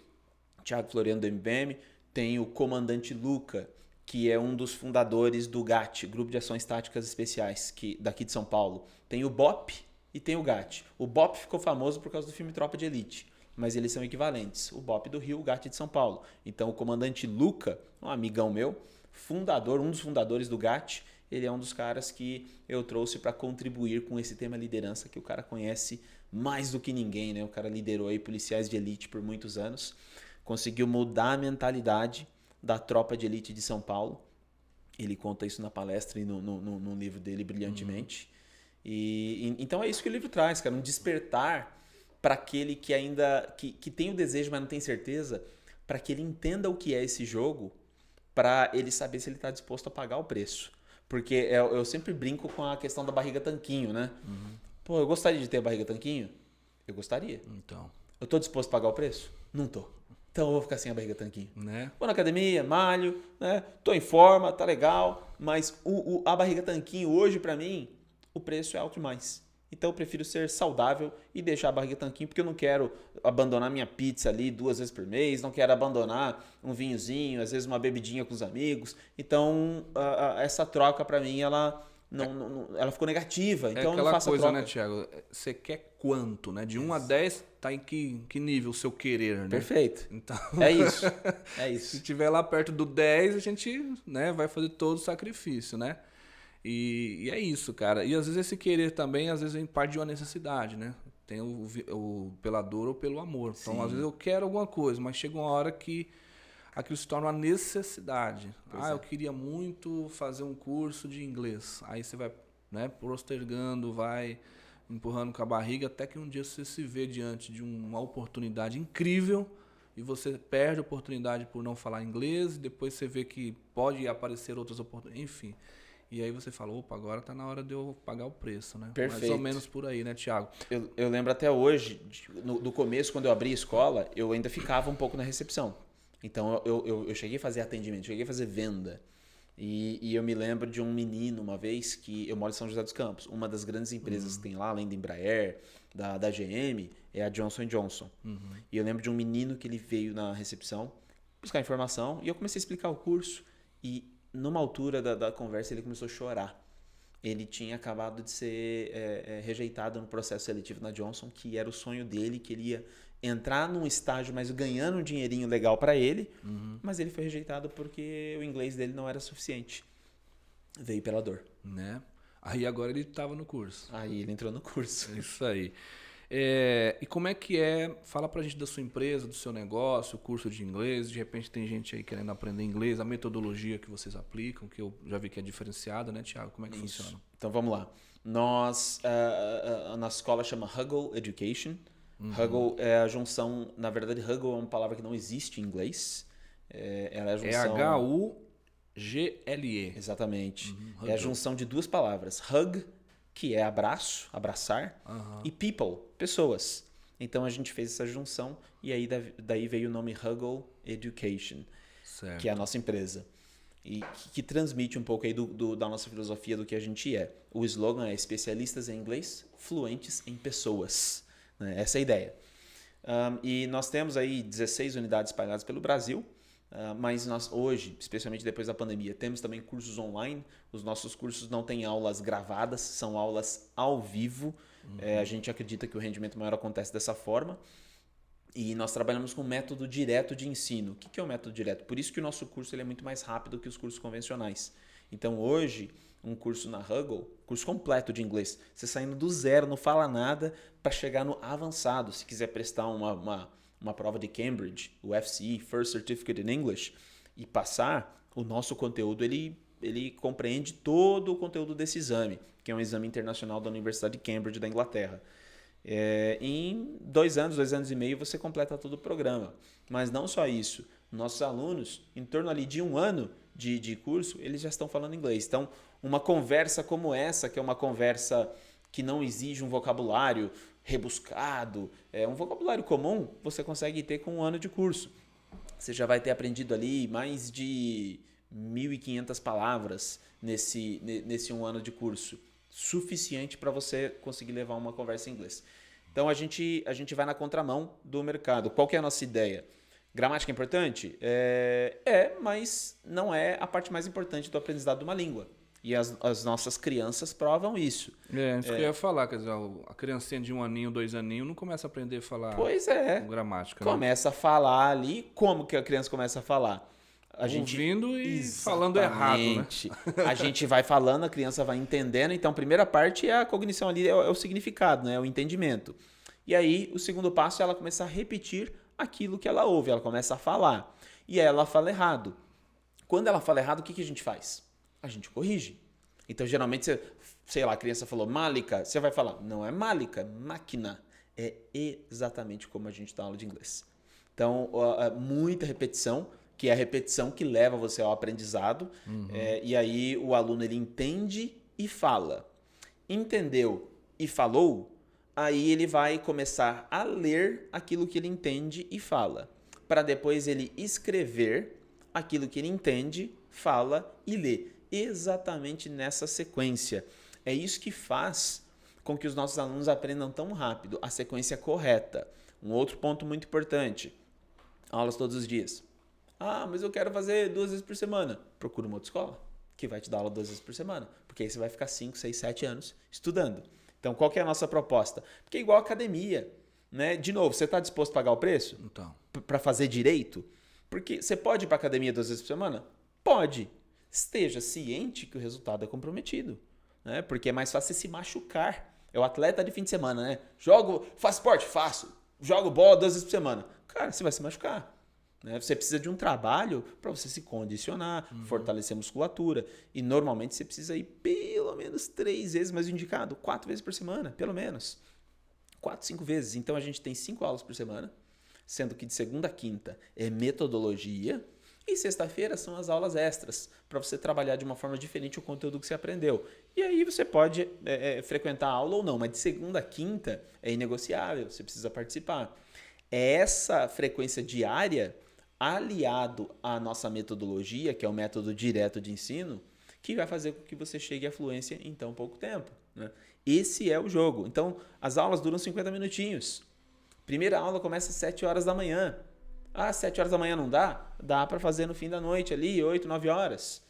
Thiago Floriano do MBM, tem o comandante Luca, que é um dos fundadores do GAT, Grupo de Ações Táticas Especiais, daqui de São Paulo. Tem o BOP e tem o GAT. O BOP ficou famoso por causa do filme Tropa de Elite, mas eles são equivalentes. O BOP do Rio, o GAT de São Paulo. Então, o comandante Luca, um amigão meu, um dos fundadores do GAT, ele é um dos caras que eu trouxe para contribuir com esse tema liderança, que o cara conhece mais do que ninguém, né? O cara liderou aí policiais de elite por muitos anos, conseguiu mudar a mentalidade da tropa de elite de São Paulo. Ele conta isso na palestra e no livro dele brilhantemente. Então é isso que o livro traz, cara, um despertar para aquele que ainda que tem o desejo, mas não tem certeza, para que ele entenda o que é esse jogo, para ele saber se ele está disposto a pagar o preço. Porque eu sempre brinco com a questão da barriga tanquinho, né? Pô, eu gostaria de ter a barriga tanquinho? Eu gostaria. Então. Eu tô disposto a pagar o preço? Não tô. Então eu vou ficar sem a barriga tanquinho. Né? Vou na academia, malho, né? Tô em forma, tá legal, mas a barriga tanquinho hoje pra mim, o preço é alto demais. Então eu prefiro ser saudável e deixar a barriga tanquinho, porque eu não quero abandonar minha pizza ali 2 vezes por mês, não quero abandonar um vinhozinho, às vezes uma bebidinha com os amigos. Então essa troca pra mim, ela ela ficou negativa. Então aquela eu não faço coisa, a troca. né, Thiago? Você quer quanto, né? De 1 a 10, tá em que nível o seu querer, né? Perfeito. Então, É isso. É se isso. tiver lá perto do 10, a gente, né, vai fazer todo o sacrifício, né? E é isso, cara. E às vezes esse querer também, às vezes, parte de uma necessidade, né? Tem o pela dor ou pelo amor. Então, Sim. às vezes eu quero alguma coisa, mas chega uma hora que aquilo se torna uma necessidade. Eu queria muito fazer um curso de inglês. Aí você vai, né, postergando, vai empurrando com a barriga, até que um dia você se vê diante de uma oportunidade incrível e você perde a oportunidade por não falar inglês, e depois você vê que pode aparecer outras oportunidades, enfim. E aí você fala, opa, agora tá na hora de eu pagar o preço, né? Perfeito. Mais ou menos por aí, né, Thiago? Eu lembro até hoje, no começo, quando eu abri a escola, eu ainda ficava um pouco na recepção. Então eu cheguei a fazer atendimento, cheguei a fazer venda. E eu me lembro de um menino uma vez que eu moro em São José dos Campos. Uma das grandes empresas que tem lá, além da Embraer, da GM, é a Johnson & Johnson. E eu lembro de um menino que ele veio na recepção buscar informação e eu comecei a explicar o curso. E numa altura da conversa ele começou a chorar. Ele tinha acabado de ser rejeitado no processo seletivo na Johnson, que era o sonho dele, que ele ia entrar num estágio, mas ganhando um dinheirinho legal para ele, mas ele foi rejeitado porque o inglês dele não era suficiente. Veio pela dor. Né? Aí agora ele estava no curso. Aí ele entrou no curso. Isso aí. E como é que é? Fala pra gente da sua empresa, do seu negócio, o curso de inglês. De repente tem gente aí querendo aprender inglês, a metodologia que vocês aplicam, que eu já vi que é diferenciada, né, Thiago? Como é que funciona? Então vamos lá. Nós, a nossa escola chama Huggle Education. Huggle é a junção, na verdade Huggle é uma palavra que não existe em inglês. Ela é a junção... H-U-G-L-E. Exatamente. É a Huggle. junção de 2 palavras. Hug, que é abraço, abraçar, e people, pessoas. Então a gente fez essa junção e aí daí veio o nome Huggle Education, Certo. que é a nossa empresa. E que transmite um pouco aí da nossa filosofia do que a gente é. O slogan é especialistas em inglês, fluentes em pessoas. Né? Essa é a ideia. E nós temos aí 16 unidades espalhadas pelo Brasil. Mas nós hoje, especialmente depois da pandemia, temos também cursos online. Os nossos cursos não têm aulas gravadas, são aulas ao vivo. A gente acredita que o rendimento maior acontece dessa forma. E nós trabalhamos com método direto de ensino. O que é o método direto? Por isso que o nosso curso ele é muito mais rápido que os cursos convencionais. Então hoje, um curso na Huggle, curso completo de inglês. Você saindo do zero, não fala nada, para chegar no avançado. Se quiser prestar uma prova de Cambridge, o FCE, First Certificate in English, e passar, o nosso conteúdo ele compreende todo o conteúdo desse exame, que é um exame internacional da Universidade de Cambridge, da Inglaterra. Em 2 anos e meio, você completa todo o programa. Mas não só isso. Nossos alunos, em torno ali de 1 ano de curso, eles já estão falando inglês. Então, uma conversa como essa, que é uma conversa que não exige um vocabulário rebuscado, um vocabulário comum, você consegue ter com 1 ano de curso. Você já vai ter aprendido ali mais de 1.500 palavras nesse 1 ano de curso. Suficiente para você conseguir levar uma conversa em inglês. Então a gente vai na contramão do mercado. Qual que é a nossa ideia? Gramática é importante? Mas não é a parte mais importante do aprendizado de uma língua. E as nossas crianças provam isso. Isso que eu ia falar, quer dizer, a criancinha de 1 aninho, 2 aninhos não começa a aprender a falar com gramática. Começa a falar ali. Como que a criança começa a falar? Ouvindo e falando errado, né? A gente vai falando, a criança vai entendendo. Então, a primeira parte é a cognição ali, é o significado, né? É o entendimento. E aí, o segundo passo é ela começar a repetir aquilo que ela ouve. Ela começa a falar. E aí ela fala errado. Quando ela fala errado, o que a gente faz? A gente corrige. Então, geralmente, sei lá, a criança falou málica, você vai falar, não é málica, máquina. É exatamente como a gente dá aula de inglês. Então, muita repetição, que é a repetição que leva você ao aprendizado. E aí o aluno ele entende e fala. Entendeu e falou, aí ele vai começar a ler aquilo que ele entende e fala, para depois ele escrever aquilo que ele entende, fala e lê. Exatamente nessa sequência. É isso que faz com que os nossos alunos aprendam tão rápido, a sequência correta. Um outro ponto muito importante, aulas todos os dias. Mas eu quero fazer 2 vezes por semana. Procura uma outra escola que vai te dar aula 2 vezes por semana. Porque aí você vai ficar 5, 6, 7 anos estudando. Então, qual que é a nossa proposta? Porque é igual a academia. Né? De novo, você está disposto a pagar o preço? Então. Para fazer direito? Porque você pode ir para a academia 2 vezes por semana? Pode. Esteja ciente que o resultado é comprometido. Né? Porque é mais fácil você se machucar. É o atleta de fim de semana, né? Faço esporte? Faço. Jogo bola 2 vezes por semana. Cara, você vai se machucar. Você precisa de um trabalho para você se condicionar, fortalecer a musculatura. E normalmente você precisa ir pelo menos 3 vezes, mas indicado 4 vezes por semana, pelo menos. 4, 5 vezes. Então a gente tem 5 aulas por semana, sendo que de segunda a quinta é metodologia e sexta-feira são as aulas extras, para você trabalhar de uma forma diferente o conteúdo que você aprendeu. E aí você pode frequentar a aula ou não, mas de segunda a quinta é inegociável, você precisa participar. Essa frequência diária, aliado à nossa metodologia, que é o método direto de ensino, que vai fazer com que você chegue à fluência em tão pouco tempo. Né? Esse é o jogo. Então, as aulas duram 50 minutinhos. Primeira aula começa às 7 horas da manhã. 7 horas da manhã não dá? Dá para fazer no fim da noite ali, 8, 9 horas.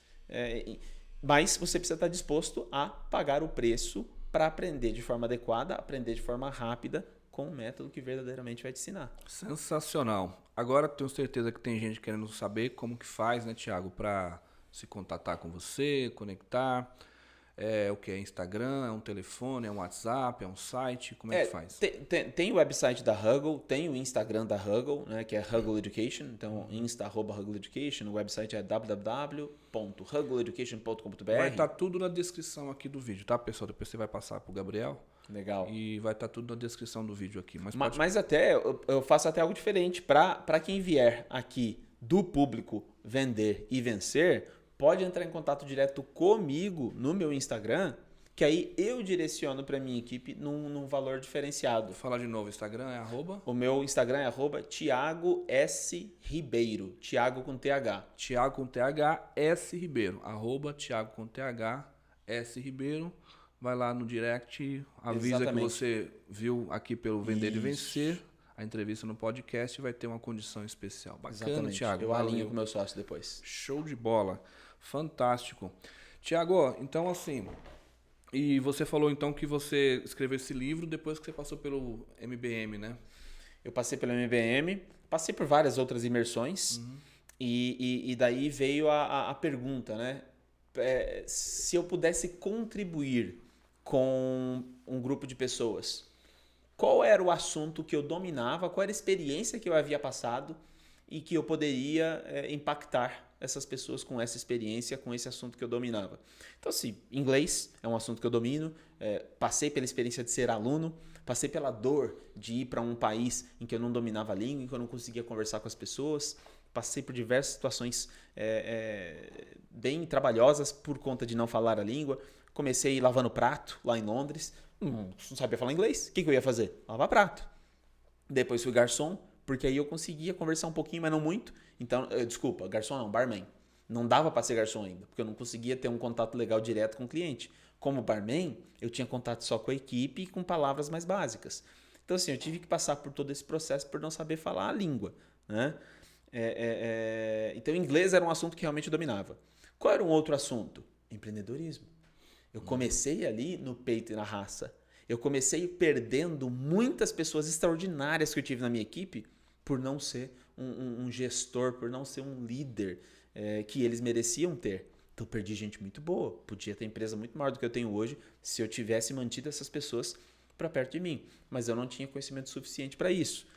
Mas você precisa estar disposto a pagar o preço para aprender de forma adequada, aprender de forma rápida, com um método que verdadeiramente vai te ensinar. Sensacional. Agora tenho certeza que tem gente querendo saber como que faz, né, Thiago, para se contatar com você, conectar. O que é Instagram, é um telefone, é um WhatsApp, é um site, como é que faz? Tem o website da Huggle, tem o Instagram da Huggle, né, que é Huggle Education, então @Huggle Education, o website é www.huggleeducation.com.br. Vai estar tudo na descrição aqui do vídeo, tá, pessoal? Depois você vai passar pro Gabriel. Legal. E vai estar tudo na descrição do vídeo aqui. Mas até eu faço até algo diferente para quem vier aqui do público Vender e Vencer, pode entrar em contato direto comigo no meu Instagram, que aí eu direciono para minha equipe num valor diferenciado. Vou falar de novo, o Instagram é @? O meu Instagram é @Thiago S. Ribeiro. Thiago com TH. Thiago com TH S. Ribeiro. @Thiago com TH S. Ribeiro. Vai lá no direct, avisa Exatamente. Que você viu aqui pelo Vender e Vencer. A entrevista no podcast vai ter uma condição especial. Bacana, Exatamente. Thiago. Eu alinho com o meu sócio depois. Show de bola. Fantástico. Thiago, então assim, e você falou então que você escreveu esse livro depois que você passou pelo MBM, né? Eu passei pelo MBM, passei por várias outras imersões e daí veio a pergunta, né? se eu pudesse contribuir com um grupo de pessoas, qual era o assunto que eu dominava, qual era a experiência que eu havia passado e que eu poderia impactar essas pessoas com essa experiência, com esse assunto que eu dominava. Então, assim, inglês é um assunto que eu domino, passei pela experiência de ser aluno, passei pela dor de ir para um país em que eu não dominava a língua, em que eu não conseguia conversar com as pessoas, passei por diversas situações bem trabalhosas por conta de não falar a língua. Comecei lavando prato lá em Londres, não sabia falar inglês, o que eu ia fazer? Lavar prato. Depois fui garçom, porque aí eu conseguia conversar um pouquinho, mas não muito. Então, desculpa, garçom não, barman. Não dava para ser garçom ainda, porque eu não conseguia ter um contato legal direto com o cliente. Como barman, eu tinha contato só com a equipe e com palavras mais básicas. Então, assim, eu tive que passar por todo esse processo por não saber falar a língua, né? Então, inglês era um assunto que realmente eu dominava. Qual era um outro assunto? Empreendedorismo. Eu comecei ali no peito e na raça. Eu comecei perdendo muitas pessoas extraordinárias que eu tive na minha equipe por não ser um gestor, por não ser um líder que eles mereciam ter. Então, perdi gente muito boa. Podia ter empresa muito maior do que eu tenho hoje se eu tivesse mantido essas pessoas para perto de mim. Mas eu não tinha conhecimento suficiente para isso.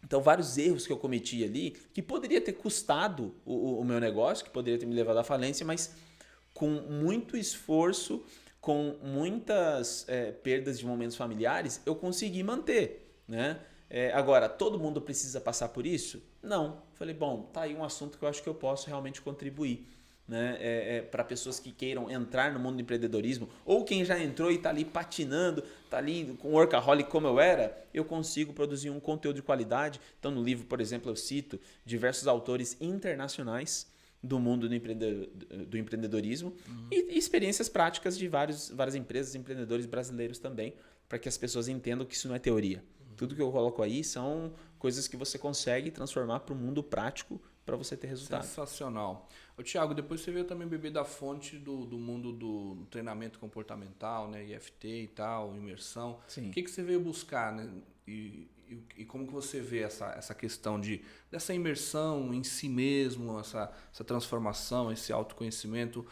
Então, vários erros que eu cometi ali, que poderia ter custado o meu negócio, que poderia ter me levado à falência, mas com muito esforço, com muitas perdas de momentos familiares, eu consegui manter, né? Agora, todo mundo precisa passar por isso? Não. Falei, bom, tá aí um assunto que eu acho que eu posso realmente contribuir, né? Para pessoas que queiram entrar no mundo do empreendedorismo, ou quem já entrou e está ali patinando, está ali com workaholic como eu era, eu consigo produzir um conteúdo de qualidade. Então, no livro, por exemplo, eu cito diversos autores internacionais do mundo do empreendedorismo e experiências práticas de várias empresas, empreendedores brasileiros também, para que as pessoas entendam que isso não é teoria. Tudo que eu coloco aí são coisas que você consegue transformar para o mundo prático para você ter resultado. Sensacional. Ô, Thiago, depois você veio também beber da fonte do mundo do treinamento comportamental, né? IFT e tal, imersão. Sim. O que você veio buscar, né? E como que você vê essa questão dessa imersão em si mesmo, essa transformação, esse autoconhecimento?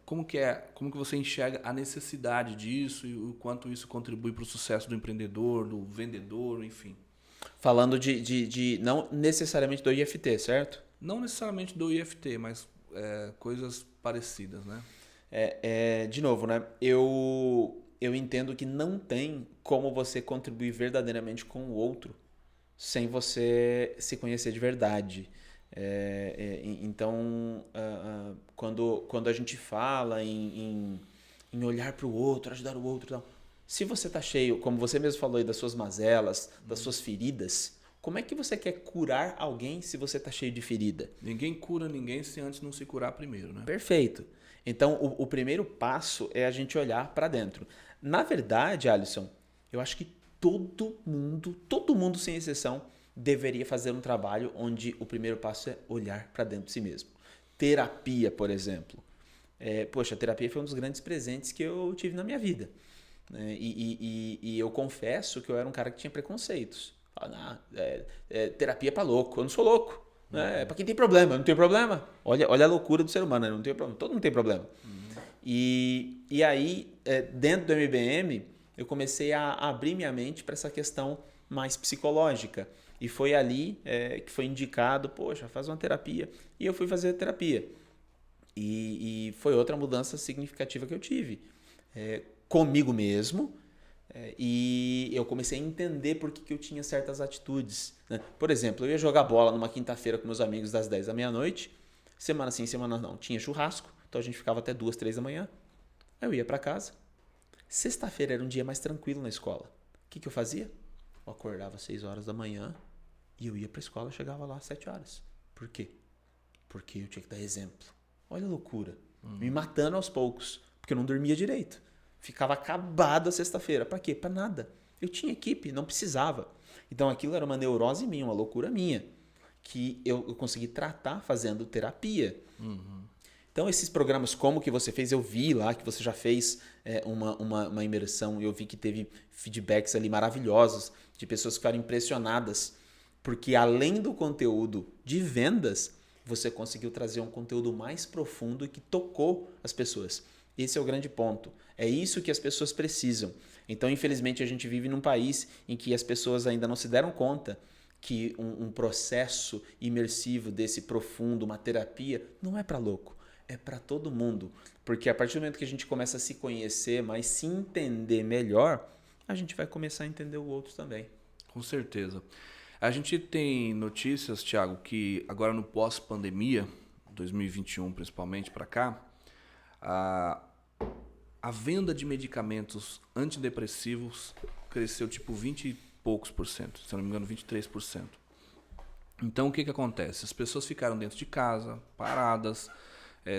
Como que você enxerga a necessidade disso e o quanto isso contribui para o sucesso do empreendedor, do vendedor, enfim? Falando de não necessariamente do IFT, certo? Não necessariamente do IFT, mas coisas parecidas, né? De novo, né? Eu entendo que não tem como você contribuir verdadeiramente com o outro sem você se conhecer de verdade. Então, quando a gente fala em olhar para o outro, ajudar o outro e tal, se você está cheio, como você mesmo falou aí, das suas mazelas, das suas feridas, como é que você quer curar alguém se você está cheio de ferida? Ninguém cura ninguém se antes não se curar primeiro, né? Perfeito. Então, o primeiro passo é a gente olhar para dentro. Na verdade, Alisson, eu acho que todo mundo sem exceção, deveria fazer um trabalho onde o primeiro passo é olhar para dentro de si mesmo. Terapia, por exemplo. Poxa, a terapia foi um dos grandes presentes que eu tive na minha vida. E eu confesso que eu era um cara que tinha preconceitos. Terapia é para louco. Eu não sou louco. É para quem tem problema. Eu não tenho problema. Olha a loucura do ser humano. Eu não tenho problema. Todo mundo tem problema. E aí, dentro do MBM, eu comecei a abrir minha mente para essa questão mais psicológica. E foi ali que foi indicado, poxa, faz uma terapia. E eu fui fazer terapia. E foi outra mudança significativa que eu tive. Comigo mesmo. E eu comecei a entender por que eu tinha certas atitudes. Né? Por exemplo, eu ia jogar bola numa quinta-feira com meus amigos das 10 da meia-noite. Semana sim, semana não. Tinha churrasco. Então a gente ficava até 2, 3 da manhã. Aí eu ia para casa. Sexta-feira era um dia mais tranquilo na escola. O que eu fazia? Eu acordava às 6 horas da manhã e eu ia para a escola, chegava lá às 7 horas. Por quê? Porque eu tinha que dar exemplo. Olha a loucura. Me matando aos poucos, porque eu não dormia direito. Ficava acabado a sexta-feira. Para quê? Para nada. Eu tinha equipe, não precisava. Então aquilo era uma neurose minha, uma loucura minha, que eu consegui tratar fazendo terapia. Então, esses programas como que você fez, eu vi lá que você já fez uma imersão e eu vi que teve feedbacks ali maravilhosos de pessoas que ficaram impressionadas, porque além do conteúdo de vendas, você conseguiu trazer um conteúdo mais profundo e que tocou as pessoas. Esse é o grande ponto. É isso que as pessoas precisam. Então, infelizmente, a gente vive num país em que as pessoas ainda não se deram conta que um processo imersivo desse profundo, uma terapia, não é para louco. É para todo mundo. Porque a partir do momento que a gente começa a se conhecer, mas se entender melhor, a gente vai começar a entender o outro também. Com certeza. A gente tem notícias, Thiago, que agora no pós-pandemia, 2021 principalmente para cá, a venda de medicamentos antidepressivos cresceu tipo 20 e poucos por cento, se não me engano 23%. Então o que acontece? As pessoas ficaram dentro de casa, paradas,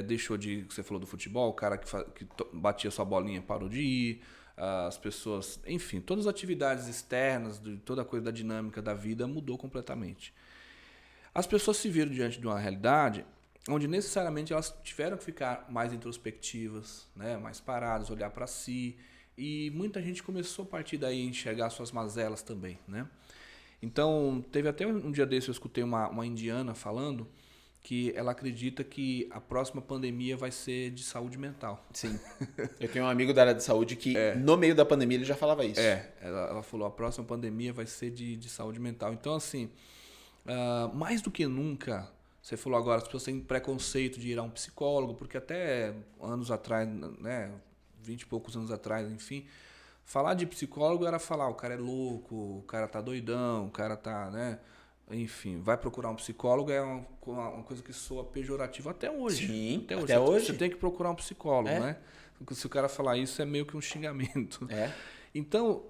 deixou de, você falou do futebol, o cara que batia sua bolinha parou de ir, as pessoas, enfim, todas as atividades externas, toda a coisa da dinâmica da vida mudou completamente. As pessoas se viram diante de uma realidade onde necessariamente elas tiveram que ficar mais introspectivas, né, mais paradas, olhar para si, e muita gente começou a partir daí a enxergar suas mazelas também, né? Então, teve até um dia desse eu escutei uma indiana falando que ela acredita que a próxima pandemia vai ser de saúde mental. Sim. Eu tenho um amigo da área de saúde que no meio da pandemia ele já falava isso. Ela falou, a próxima pandemia vai ser de saúde mental. Então, assim, mais do que nunca, você falou agora, as pessoas têm preconceito de ir a um psicólogo, porque até anos atrás, né, 20 e poucos anos atrás, enfim, falar de psicólogo era falar, o cara é louco, o cara tá doidão, o cara tá, né, enfim, vai procurar um psicólogo é uma coisa que soa pejorativa até hoje. Sim, até hoje. Você tem que procurar um psicólogo, né? Se o cara falar isso é meio que um xingamento. Então,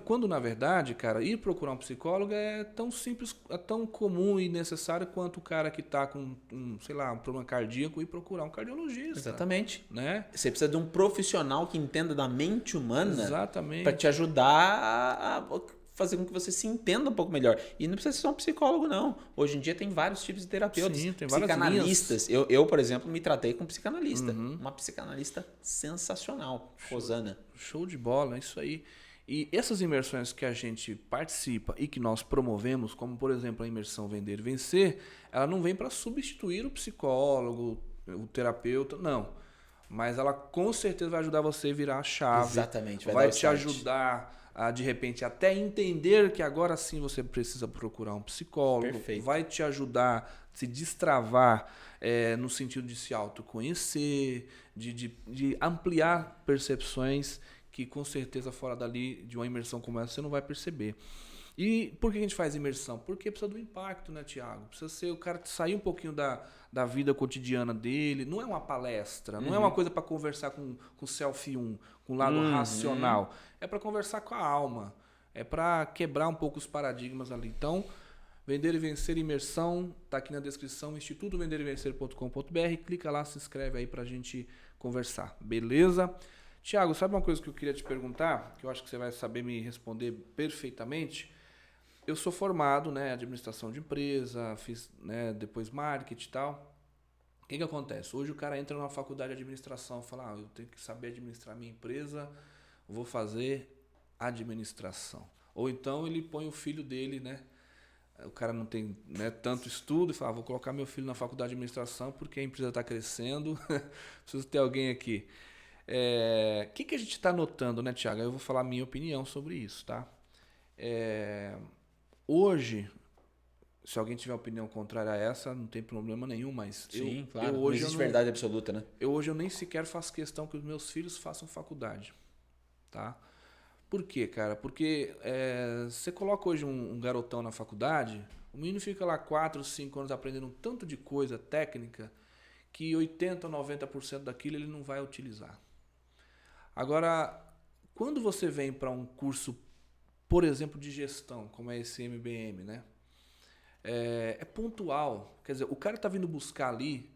quando na verdade, cara, ir procurar um psicólogo é tão simples, é tão comum e necessário quanto o cara que está com, sei lá, um problema cardíaco ir procurar um cardiologista. Exatamente. Né? Você precisa de um profissional que entenda da mente humana. Exatamente. Para te ajudar a fazer com que você se entenda um pouco melhor. E não precisa ser só um psicólogo, não. Hoje em dia tem vários tipos de terapeutas. Sim, tem várias psicanalistas. Eu, por exemplo, me tratei com um psicanalista. Uma psicanalista sensacional, Rosana. Show de bola, é isso aí. E essas imersões que a gente participa e que nós promovemos, como por exemplo a imersão Vender e Vencer, ela não vem para substituir o psicólogo, o terapeuta, não. Mas ela com certeza vai ajudar você a virar a chave. Exatamente. Vai te ajudar a, de repente, até entender que agora sim você precisa procurar um psicólogo. Perfeito. Vai te ajudar a se destravar no sentido de se autoconhecer, de ampliar percepções que com certeza fora dali de uma imersão como essa você não vai perceber. E por que a gente faz imersão? Porque precisa do impacto, né, Thiago? Precisa ser o cara sair um pouquinho da vida cotidiana dele. Não é uma palestra, não é uma coisa para conversar com o selfie com o lado racional. É para conversar com a alma. É para quebrar um pouco os paradigmas ali. Então, Vender e Vencer imersão, tá aqui na descrição, institutovenderevencer.com.br. Clica lá, se inscreve aí pra gente conversar. Beleza? Thiago, sabe uma coisa que eu queria te perguntar, que eu acho que você vai saber me responder perfeitamente? Eu sou formado, né, em administração de empresa, fiz, né, depois marketing e tal. O que acontece? Hoje o cara entra numa faculdade de administração, fala, eu tenho que saber administrar minha empresa, vou fazer administração. Ou então ele põe o filho dele, né? O cara não tem, né, tanto estudo e fala, vou colocar meu filho na faculdade de administração porque a empresa está crescendo, preciso ter alguém aqui. O que a gente está notando, né, Thiago? Eu vou falar a minha opinião sobre isso, tá? Hoje, se alguém tiver opinião contrária a essa, não tem problema nenhum, mas sim, claro. hoje não existe verdade absoluta, né? Hoje eu nem sequer faço questão que os meus filhos façam faculdade, tá? Por quê, cara? Porque você coloca hoje um garotão na faculdade, o menino fica lá 4, 5 anos aprendendo um tanto de coisa técnica que 80% ou 90% daquilo ele não vai utilizar. Agora, quando você vem para um curso, por exemplo, de gestão, como é esse MBM, né? É pontual. Quer dizer, o cara está vindo buscar ali,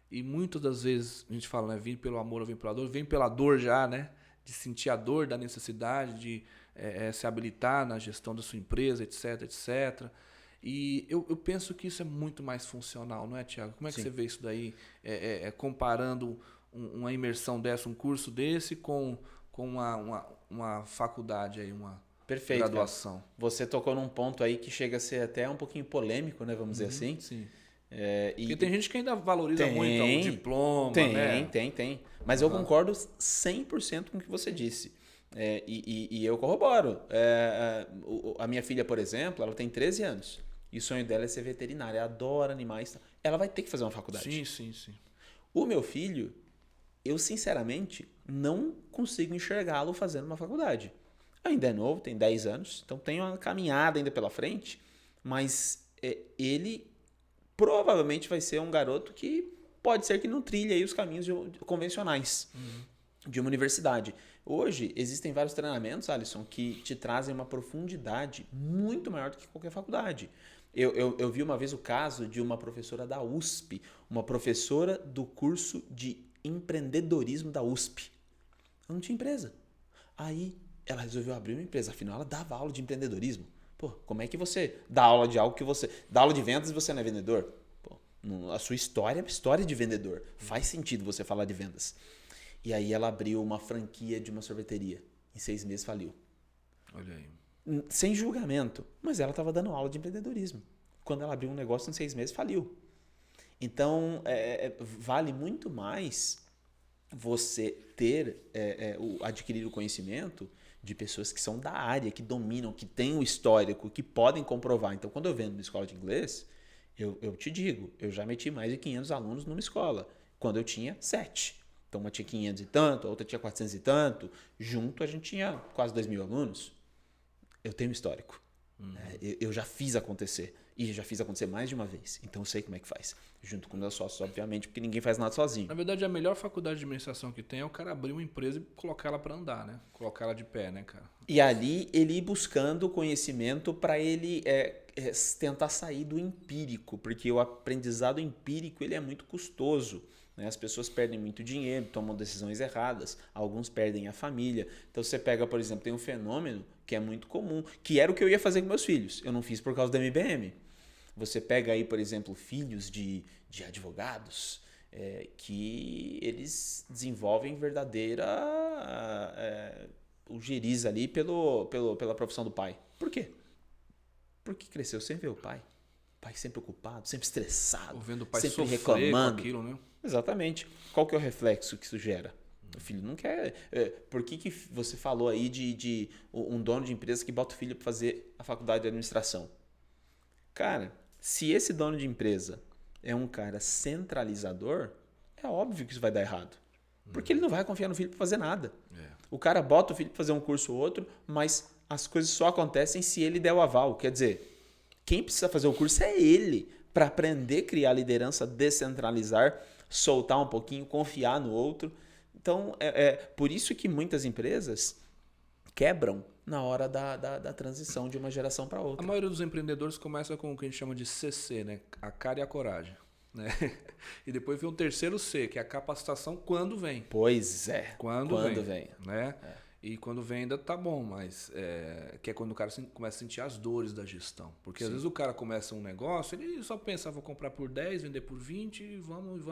e muitas das vezes a gente fala, né? Vem pelo amor ou vem pela dor, vem pela dor já, né? De sentir a dor da necessidade de se habilitar na gestão da sua empresa, etc, etc. E eu penso que isso é muito mais funcional, não é, Thiago? Como é que você vê isso daí, comparando uma imersão dessa, um curso desse com uma faculdade, aí, uma graduação? Cara. Você tocou num ponto aí que chega a ser até um pouquinho polêmico, né? Vamos dizer assim. Sim. Porque tem gente que ainda valoriza Tem, muito o diploma, né? Tem. Mas eu concordo 100% com o que você disse. E eu corroboro. A minha filha, por exemplo, ela tem 13 anos. E o sonho dela é ser veterinária. Ela adora animais. Ela vai ter que fazer uma faculdade. Sim. O meu filho, eu sinceramente não consigo enxergá-lo fazendo uma faculdade. Ainda é novo, tem 10 anos, então tem uma caminhada ainda pela frente, mas ele provavelmente vai ser um garoto que pode ser que não trilhe aí os caminhos convencionais de uma universidade. Hoje, existem vários treinamentos, Alisson, que te trazem uma profundidade muito maior do que qualquer faculdade. Eu vi uma vez o caso de uma professora da USP, uma professora do curso de empreendedorismo da USP. Ela não tinha empresa. Aí ela resolveu abrir uma empresa, afinal ela dava aula de empreendedorismo. Pô, como é que você dá aula de algo que você... Dá aula de vendas e você não é vendedor? Pô, a sua história é uma história de vendedor. Faz sentido você falar de vendas. E aí ela abriu uma franquia de uma sorveteria. Em 6 meses faliu. Olha aí. Sem julgamento. Mas ela estava dando aula de empreendedorismo. Quando ela abriu um negócio em 6 meses, faliu. Então, vale muito mais você ter, adquirir o conhecimento de pessoas que são da área, que dominam, que têm o histórico, que podem comprovar. Então, quando eu vendo na escola de inglês, eu te digo, eu já meti mais de 500 alunos numa escola, quando eu tinha 7. Então, uma tinha 500 e tanto, a outra tinha 400 e tanto. Junto, a gente tinha quase 2.000 alunos. Eu tenho histórico. Eu já fiz acontecer. E já fiz acontecer mais de uma vez. Então eu sei como é que faz. Junto com meus sócios, obviamente, porque ninguém faz nada sozinho. Na verdade, a melhor faculdade de administração que tem é o cara abrir uma empresa e colocar ela para andar, né? Colocar ela de pé, né, cara? E ali ele ir buscando conhecimento para ele tentar sair do empírico, porque o aprendizado empírico ele é muito custoso. Né? As pessoas perdem muito dinheiro, tomam decisões erradas, alguns perdem a família. Então você pega, por exemplo, tem um fenômeno que é muito comum, que era o que eu ia fazer com meus filhos. Eu não fiz por causa da MBM. Você pega aí, por exemplo, filhos de advogados que eles desenvolvem verdadeira o geriz ali pela profissão do pai. Por quê? Porque cresceu sem ver o pai. O pai sempre ocupado, sempre estressado, vendo o pai sempre sofrer reclamando. Com aquilo, né? Exatamente. Qual que é o reflexo que isso gera? O filho não quer. Por que você falou aí de um dono de empresa que bota o filho para fazer a faculdade de administração? Cara, se esse dono de empresa é um cara centralizador, é óbvio que isso vai dar errado. Porque ele não vai confiar no filho para fazer nada. O cara bota o filho para fazer um curso ou outro, mas as coisas só acontecem se ele der o aval. Quer dizer, quem precisa fazer o curso é ele, para aprender a criar liderança, descentralizar, soltar um pouquinho, confiar no outro. Então, por isso que muitas empresas quebram na hora da transição de uma geração para outra. A maioria dos empreendedores começa com o que a gente chama de CC, né? A cara e a coragem. Né? E depois vem o terceiro C, que é a capacitação quando vem. Pois é. Quando vem. Né? E quando vem ainda tá bom, mas que é quando o cara começa a sentir as dores da gestão. Porque às vezes o cara começa um negócio, ele só pensa, vou comprar por 10, vender por 20, e vamos.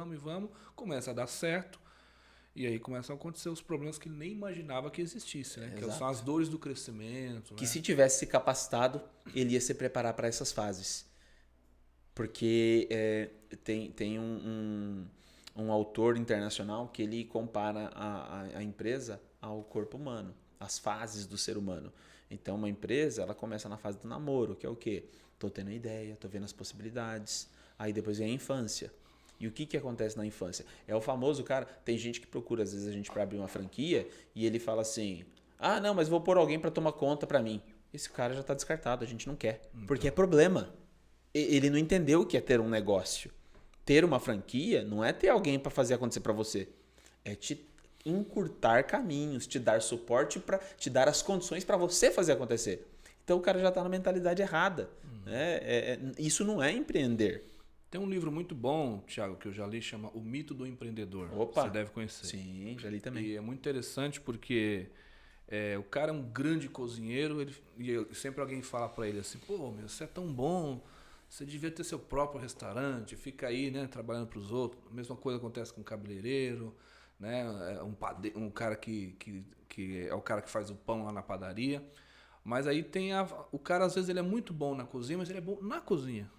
Começa a dar certo. E aí começam a acontecer os problemas que ele nem imaginava que existissem, né? Que são as dores do crescimento. Que né? se tivesse se capacitado, ele ia se preparar para essas fases. Porque tem um autor internacional que ele compara a empresa ao corpo humano, as fases do ser humano. Então, uma empresa, ela começa na fase do namoro, que é o quê? Tô tendo ideia, tô vendo as possibilidades. Aí depois vem a infância. E o que acontece na infância? É o famoso cara, tem gente que procura às vezes a gente para abrir uma franquia e ele fala assim, não, mas vou pôr alguém para tomar conta para mim. Esse cara já está descartado, a gente não quer. Então. Porque é problema. Ele não entendeu o que é ter um negócio. Ter uma franquia não é ter alguém para fazer acontecer para você. É te encurtar caminhos, te dar suporte, para te dar as condições para você fazer acontecer. Então o cara já está na mentalidade errada. Isso não é empreender. Tem um livro muito bom, Thiago, que eu já li, chama O Mito do Empreendedor. Opa. Você deve conhecer. Sim, já li também. E é muito interessante porque o cara é um grande cozinheiro e sempre alguém fala para ele assim, pô, você é tão bom, você devia ter seu próprio restaurante, fica aí, né, trabalhando para os outros. A mesma coisa acontece com o cabeleireiro, né, um cara que é o cara que faz o pão lá na padaria. Mas aí tem o cara, às vezes, ele é muito bom na cozinha, mas ele é bom na cozinha.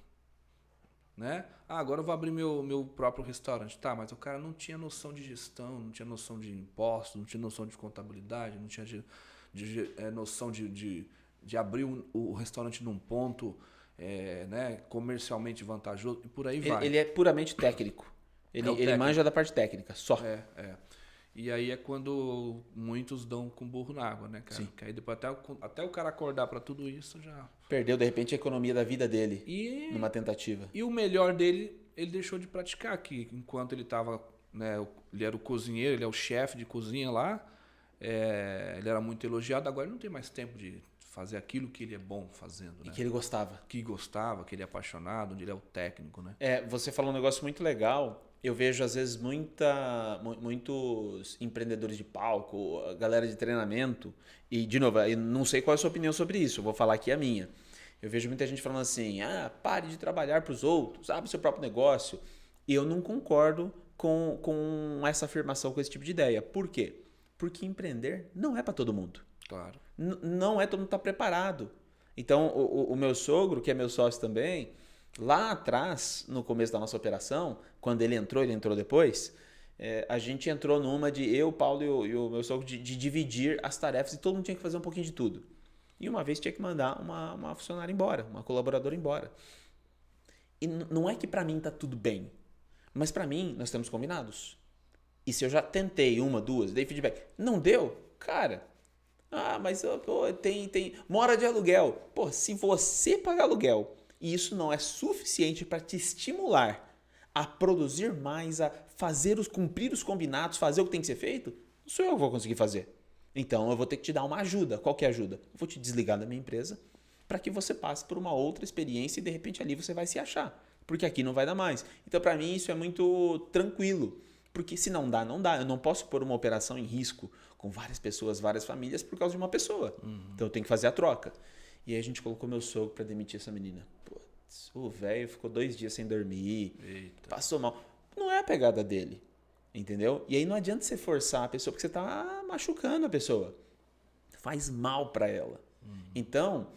né? Ah, agora eu vou abrir meu próprio restaurante. Tá, mas o cara não tinha noção de gestão, não tinha noção de impostos, não tinha noção de contabilidade, não tinha noção de abrir o restaurante num ponto né, comercialmente vantajoso e por aí vai. Ele é puramente técnico. Ele técnico. manja da parte técnica, só. E aí é quando muitos dão com burro na água, né, cara? Sim. Que aí depois até o cara acordar para tudo isso já... Perdeu, de repente, a economia da vida dele numa tentativa. E o melhor dele, ele deixou de praticar aqui. Enquanto ele estava, né, ele era o cozinheiro, ele é o chefe de cozinha lá, ele era muito elogiado, agora ele não tem mais tempo de fazer aquilo que ele é bom fazendo, né? E que ele gostava. Que gostava, que ele é apaixonado, onde ele é o técnico, né? Você falou um negócio muito legal. Eu vejo, às vezes, muitos empreendedores de palco, a galera de treinamento. E, de novo, eu não sei qual é a sua opinião sobre isso. Eu vou falar aqui a minha. Eu vejo muita gente falando assim, pare de trabalhar para os outros, abre seu próprio negócio. E eu não concordo com essa afirmação, com esse tipo de ideia. Por quê? Porque empreender não é para todo mundo. Claro. Não é todo mundo está preparado. Então, o meu sogro, que é meu sócio também, lá atrás, no começo da nossa operação, quando ele entrou depois, a gente entrou numa de eu, Paulo e o meu sogro de dividir as tarefas e todo mundo tinha que fazer um pouquinho de tudo. E uma vez tinha que mandar uma funcionária embora, uma colaboradora embora. E não é que para mim tá tudo bem, mas para mim nós temos combinados. E se eu já tentei uma, duas, dei feedback, não deu, cara... mas tem mora de aluguel. Pô, se você pagar aluguel e isso não é suficiente para te estimular a produzir mais, a cumprir os combinados, fazer o que tem que ser feito, não sou eu que vou conseguir fazer. Então eu vou ter que te dar uma ajuda. Qual que é a ajuda? Eu vou te desligar da minha empresa para que você passe por uma outra experiência e de repente ali você vai se achar. Porque aqui não vai dar mais. Então para mim isso é muito tranquilo. Porque se não dá, não dá. Eu não posso pôr uma operação em risco com várias pessoas, várias famílias por causa de uma pessoa. Então eu tenho que fazer a troca. E aí a gente colocou meu sogro para demitir essa menina. Putz, o velho ficou 2 dias sem dormir. Eita. Passou mal. Não é a pegada dele. Entendeu? E aí não adianta você forçar a pessoa, porque você está machucando a pessoa. Faz mal para ela. Então,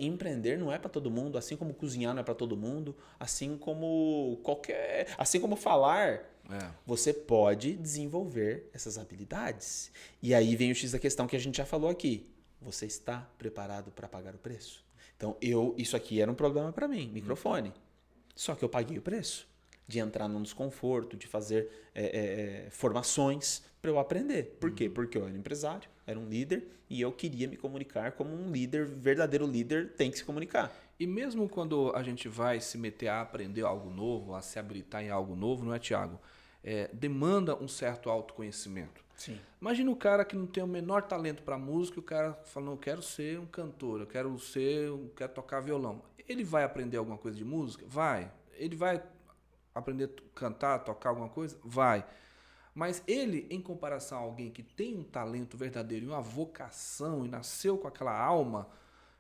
empreender não é para todo mundo, assim como cozinhar não é para todo mundo, assim como falar, você pode desenvolver essas habilidades. E aí vem o X da questão que a gente já falou aqui. Você está preparado para pagar o preço? Então, isso aqui era um problema para mim, microfone. Só que eu paguei o preço de entrar num desconforto, de fazer formações para eu aprender. Por quê? Porque eu era empresário, era um líder e eu queria me comunicar como um líder, verdadeiro líder tem que se comunicar. E mesmo quando a gente vai se meter a aprender algo novo, a se habilitar em algo novo, não é, Thiago? Demanda um certo autoconhecimento. Sim. Imagina o cara que não tem o menor talento para música e o cara falando, eu quero ser um cantor, eu quero tocar violão. Ele vai aprender alguma coisa de música? Vai. Ele vai aprender a cantar, tocar alguma coisa? Vai. Mas ele, em comparação a alguém que tem um talento verdadeiro e uma vocação e nasceu com aquela alma,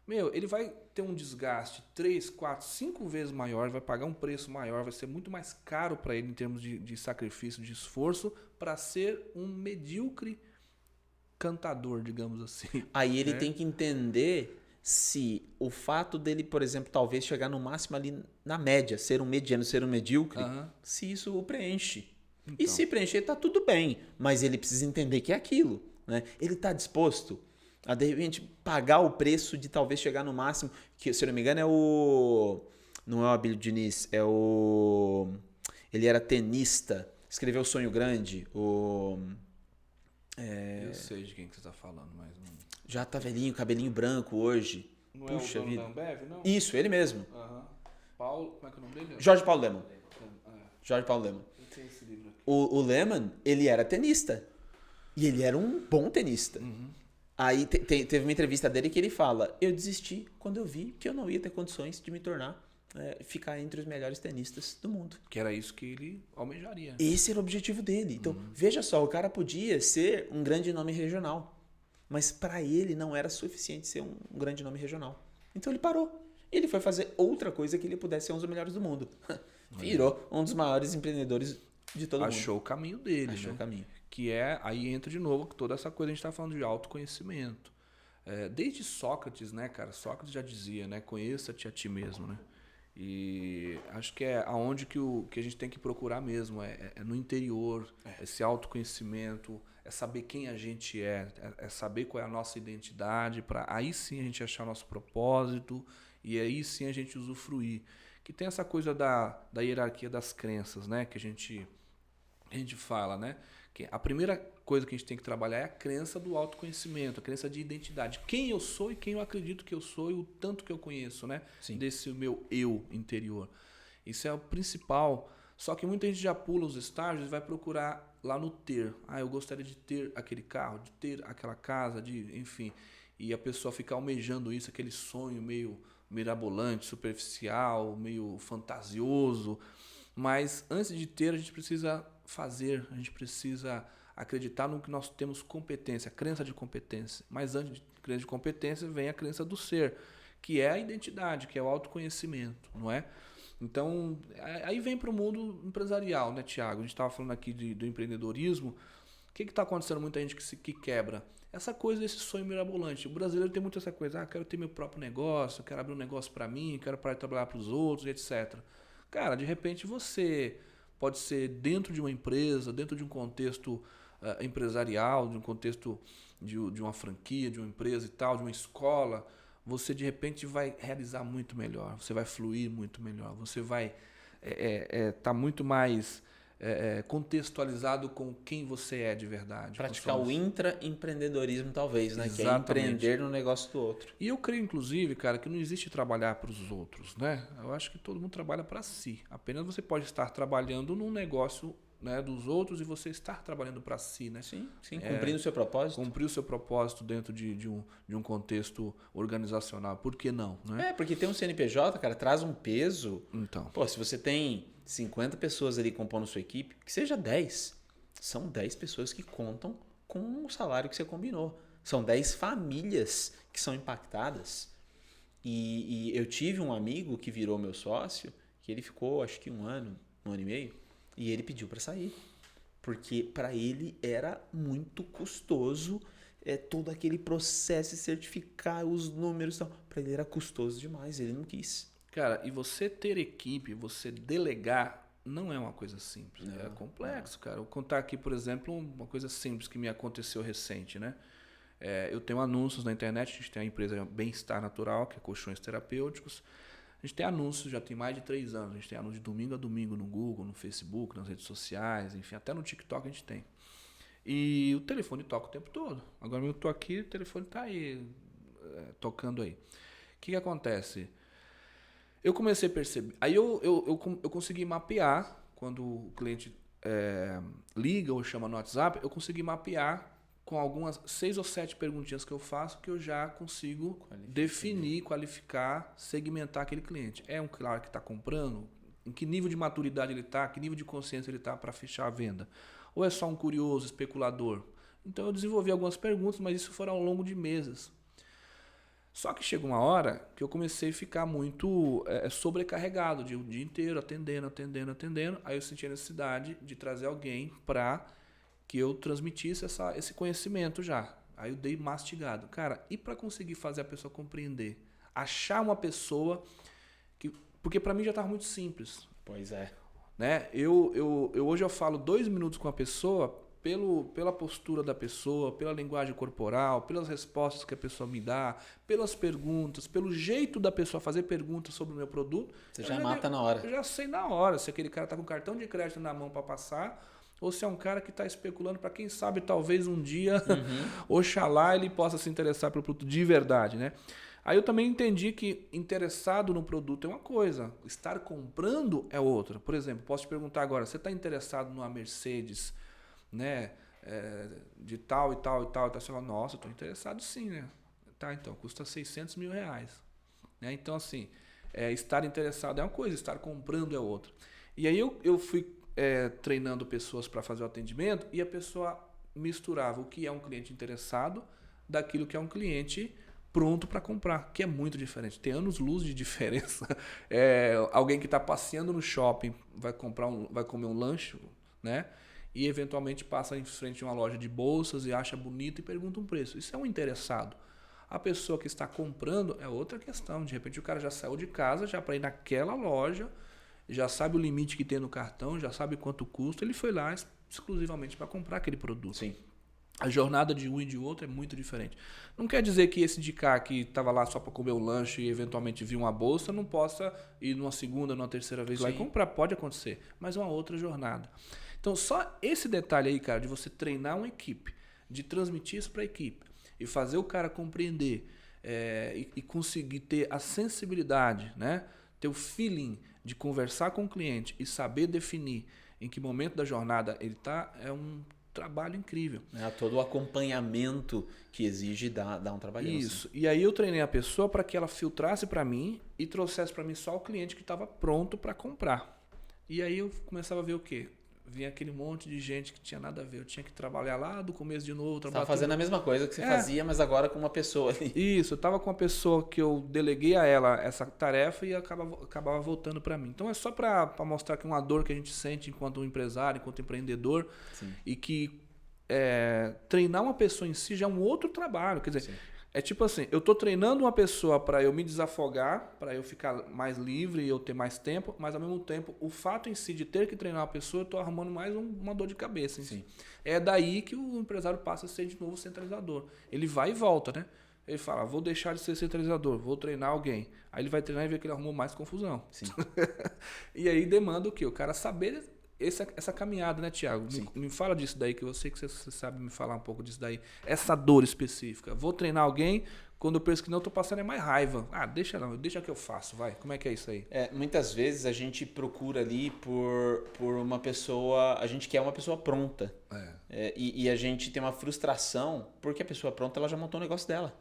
ele vai ter um desgaste 3, 4, 5 vezes maior, vai pagar um preço maior, vai ser muito mais caro para ele em termos de sacrifício, de esforço, para ser um medíocre cantador, digamos assim. Aí ele tem que entender se o fato dele, por exemplo, talvez chegar no máximo ali na média, ser um mediano, ser um medíocre, se isso o preenche. Então. E se preencher, tá tudo bem, mas ele precisa entender que é aquilo, né? Ele está disposto a, de repente, pagar o preço de talvez chegar no máximo, que, se eu não me engano, não é o Abílio Diniz, ele era tenista, escreveu Sonho Grande, Eu sei de quem que você está falando, mas não... Já tá velhinho, cabelinho branco hoje. Não Puxa é o dono vida. da Ambev, não? Isso, ele mesmo. Paulo, como é que é o nome dele? Jorge Paulo Lemann. Jorge Paulo Lemann. Eu tenho esse livro aqui. O Lemann, ele era tenista. E ele era um bom tenista. Aí teve uma entrevista dele que ele fala, eu desisti quando eu vi que eu não ia ter condições de me tornar, ficar entre os melhores tenistas do mundo. Que era isso que ele almejaria. Esse era o objetivo dele. Então, veja só, o cara podia ser um grande nome regional. Mas para ele não era suficiente ser um grande nome regional. Então ele parou. Ele foi fazer outra coisa que ele pudesse ser um dos melhores do mundo. Virou um dos maiores empreendedores de todo mundo. Achou o caminho dele. Achou o caminho. Que aí entra de novo toda essa coisa, a gente está falando de autoconhecimento. Desde Sócrates, né, cara? Sócrates já dizia, né? Conheça-te a ti mesmo, né? E acho que é aonde que a gente tem que procurar mesmo, é no interior, esse autoconhecimento, é saber quem a gente é saber qual é a nossa identidade, para aí sim a gente achar o nosso propósito e aí sim a gente usufruir. Que tem essa coisa da hierarquia das crenças, né? Que a gente fala, né? Que a primeira coisa que a gente tem que trabalhar é a crença do autoconhecimento, a crença de identidade. Quem eu sou e quem eu acredito que eu sou e o tanto que eu conheço, né? Sim. Desse meu eu interior. Isso é o principal. Só que muita gente já pula os estágios e vai procurar lá no ter. Ah, eu gostaria de ter aquele carro, de ter aquela casa, enfim. E a pessoa fica almejando isso, aquele sonho meio mirabolante, superficial, meio fantasioso. Mas antes de ter, a gente precisa fazer, a gente precisa acreditar no que nós temos competência, a crença de competência. Mas antes de crença de competência vem a crença do ser, que é a identidade, que é o autoconhecimento, não é? Então, aí vem para o mundo empresarial, né, Tiago? A gente estava falando aqui do empreendedorismo. O que está acontecendo? Muita gente que quebra. Essa coisa desse sonho mirabolante. O brasileiro tem muito essa coisa. Ah, quero ter meu próprio negócio, quero abrir um negócio para mim, quero parar de trabalhar para os outros, etc. Cara, de repente você pode ser dentro de uma empresa, dentro de um contexto empresarial, de um contexto de uma franquia, de uma empresa e tal, de uma escola, você de repente vai realizar muito melhor, você vai fluir muito melhor, você vai estar muito mais contextualizado com quem você é de verdade. Praticar o intraempreendedorismo, talvez, né? Exatamente. Que é empreender no negócio do outro. E eu creio, inclusive, cara, que não existe trabalhar para os outros, né? Eu acho que todo mundo trabalha para si. Apenas você pode estar trabalhando num negócio, né, dos outros e você estar trabalhando para si, né? Sim, cumprindo o seu propósito. Cumprir o seu propósito dentro de um contexto organizacional. Por que não, né? Porque tem um CNPJ, cara, traz um peso. Então. Pô, se você tem 50 pessoas ali compondo sua equipe, que seja 10. São 10 pessoas que contam com o salário que você combinou. São 10 famílias que são impactadas. E eu tive um amigo que virou meu sócio, que ele ficou acho que um ano e meio, e ele pediu para sair. Porque para ele era muito custoso todo aquele processo de certificar os números e tal. Para ele era custoso demais, ele não quis. Cara, e você ter equipe, você delegar, não é uma coisa simples. É complexo, cara. Eu vou contar aqui, por exemplo, uma coisa simples que me aconteceu recente, né? Eu tenho anúncios na internet, a gente tem a empresa Bem-Estar Natural, que é colchões terapêuticos. A gente tem anúncios, já tem mais de 3 anos. A gente tem anúncios de domingo a domingo no Google, no Facebook, nas redes sociais, enfim, até no TikTok a gente tem. E o telefone toca o tempo todo. Agora eu estou aqui, o telefone está aí, tocando aí. O que acontece? Eu comecei a perceber. Aí eu consegui mapear, quando o cliente liga ou chama no WhatsApp, eu consegui mapear com algumas 6 ou 7 perguntinhas que eu faço, que eu já consigo definir, qualificar, segmentar aquele cliente. É um cara que está comprando? Em que nível de maturidade ele está? Que nível de consciência ele está para fechar a venda? Ou é só um curioso, especulador? Então eu desenvolvi algumas perguntas, mas isso foi ao longo de meses. Só que chegou uma hora que eu comecei a ficar muito sobrecarregado, o dia inteiro, atendendo. Aí eu senti a necessidade de trazer alguém para que eu transmitisse esse conhecimento já. Aí eu dei mastigado. Cara, e para conseguir fazer a pessoa compreender? Achar uma pessoa que... Porque para mim já estava muito simples. Pois é. Né? Hoje eu falo 2 minutos com a pessoa pela postura da pessoa, pela linguagem corporal, pelas respostas que a pessoa me dá, pelas perguntas, pelo jeito da pessoa fazer perguntas sobre o meu produto. Você já mata na hora. Eu já sei na hora se aquele cara está com cartão de crédito na mão para passar ou se é um cara que está especulando para quem sabe talvez um dia, oxalá, ele possa se interessar pelo produto de verdade, né? Aí eu também entendi que interessado no produto é uma coisa, estar comprando é outra. Por exemplo, posso te perguntar agora, você está interessado numa Mercedes, né, de tal e tal e tal? Você fala, nossa, estou interessado sim, né? Tá, então, custa R$600 mil. Né? Então, assim, estar interessado é uma coisa, estar comprando é outra. E aí eu fui treinando pessoas para fazer o atendimento e a pessoa misturava o que é um cliente interessado daquilo que é um cliente pronto para comprar, que é muito diferente. Tem anos-luz de diferença. Alguém que está passeando no shopping vai comer um lanche, né? E eventualmente passa em frente a uma loja de bolsas e acha bonito e pergunta um preço. Isso é um interessado. A pessoa que está comprando é outra questão. De repente o cara já saiu de casa já para ir naquela loja, já sabe o limite que tem no cartão, já sabe quanto custa, ele foi lá exclusivamente para comprar aquele produto. Sim. A jornada de um e de outro é muito diferente. Não quer dizer que esse de cá que estava lá só para comer o lanche e eventualmente vir uma bolsa não possa ir numa segunda, numa terceira vez lá e comprar. Pode acontecer, mas é uma outra jornada. Então só esse detalhe aí, cara, de você treinar uma equipe, de transmitir isso para a equipe e fazer o cara compreender e conseguir ter a sensibilidade, né? Ter o feeling de conversar com o cliente e saber definir em que momento da jornada ele está, é um trabalho incrível. Todo o acompanhamento que exige dá um trabalho. Isso. E aí eu treinei a pessoa para que ela filtrasse para mim e trouxesse para mim só o cliente que estava pronto para comprar. E aí eu começava a ver o quê? Vinha aquele monte de gente que tinha nada a ver. Eu tinha que trabalhar lá do começo de novo. Você estava fazendo a mesma coisa que você fazia, mas agora com uma pessoa ali. Isso, eu estava com uma pessoa que eu deleguei a ela essa tarefa e acabava voltando para mim. Então é só para mostrar que uma dor que a gente sente enquanto empresário, enquanto empreendedor. Sim. E que treinar uma pessoa em si já é um outro trabalho. Quer dizer, sim. É tipo assim, eu estou treinando uma pessoa para eu me desafogar, para eu ficar mais livre e eu ter mais tempo, mas ao mesmo tempo, o fato em si de ter que treinar uma pessoa, eu estou arrumando mais uma dor de cabeça. Sim. É daí que o empresário passa a ser de novo centralizador. Ele vai e volta, né? Ele fala, vou deixar de ser centralizador, vou treinar alguém. Aí ele vai treinar e vê que ele arrumou mais confusão. Sim. E aí demanda o quê? O cara saber essa caminhada, né, Thiago? Me fala disso daí, que eu sei que você sabe me falar um pouco disso daí. Essa dor específica. Vou treinar alguém, quando eu penso que não, eu tô passando mais raiva. Deixa que eu faço, vai. Como é que é isso aí? Muitas vezes a gente procura ali por uma pessoa, a gente quer uma pessoa pronta. E a gente tem uma frustração porque a pessoa pronta, ela já montou o negócio dela.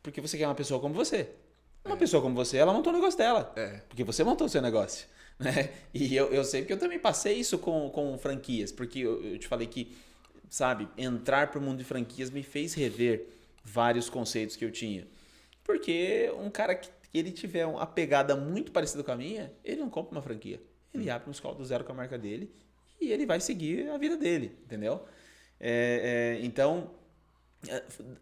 Porque você quer uma pessoa como você. Uma pessoa como você, ela montou o negócio dela. Porque você montou o seu negócio. Né? E eu sei que eu também passei isso com franquias, porque eu te falei que, sabe, entrar para o mundo de franquias me fez rever vários conceitos que eu tinha. Porque um cara que ele tiver uma pegada muito parecida com a minha, ele não compra uma franquia. Ele abre uma escola do zero com a marca dele e ele vai seguir a vida dele, entendeu? Então,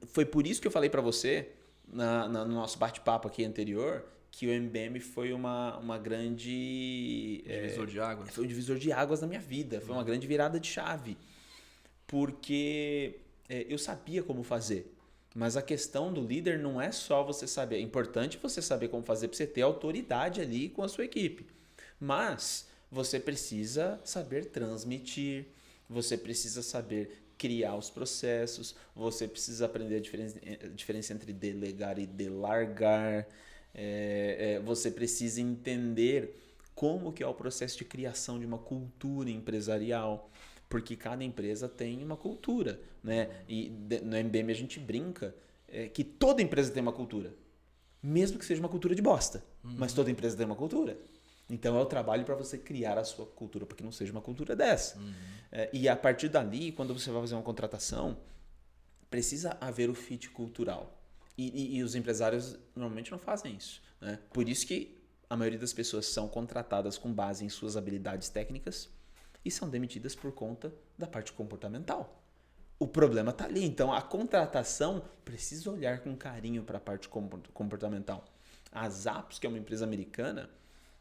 foi por isso que eu falei para você, no nosso bate-papo aqui anterior, que o MBM foi uma grande... Divisor de águas. Foi um divisor de águas na minha vida. Foi uma grande virada de chave. Porque eu sabia como fazer. Mas a questão do líder não é só você saber. É importante você saber como fazer para você ter autoridade ali com a sua equipe. Mas você precisa saber transmitir. Você precisa saber criar os processos. Você precisa aprender a diferença entre delegar e delargar. Você precisa entender como que é o processo de criação de uma cultura empresarial, porque cada empresa tem uma cultura, né? E no MBM a gente brinca que toda empresa tem uma cultura, mesmo que seja uma cultura de bosta, mas toda empresa tem uma cultura. Então é o trabalho para você criar a sua cultura, para que não seja uma cultura dessa. E a partir dali, quando você vai fazer uma contratação, precisa haver o fit cultural. E os empresários normalmente não fazem isso, né? Por isso que a maioria das pessoas são contratadas com base em suas habilidades técnicas e são demitidas por conta da parte comportamental. O problema está ali. Então, a contratação precisa olhar com carinho para a parte comportamental. A Zappos, que é uma empresa americana,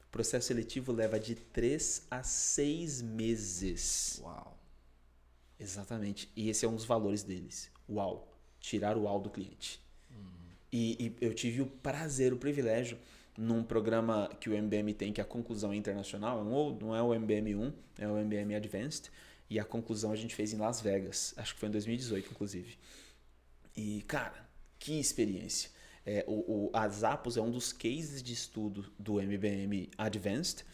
o processo seletivo leva de 3 a 6 meses. Uau! Exatamente. E esse é um dos valores deles. Uau! Tirar o uau do cliente. E eu tive o prazer, o privilégio, num programa que o MBM tem, que a conclusão é internacional, não é o MBM 1, é o MBM Advanced, e a conclusão a gente fez em Las Vegas, acho que foi em 2018, inclusive. E, cara, que experiência. A Zappos é um dos cases de estudo do MBM Advanced,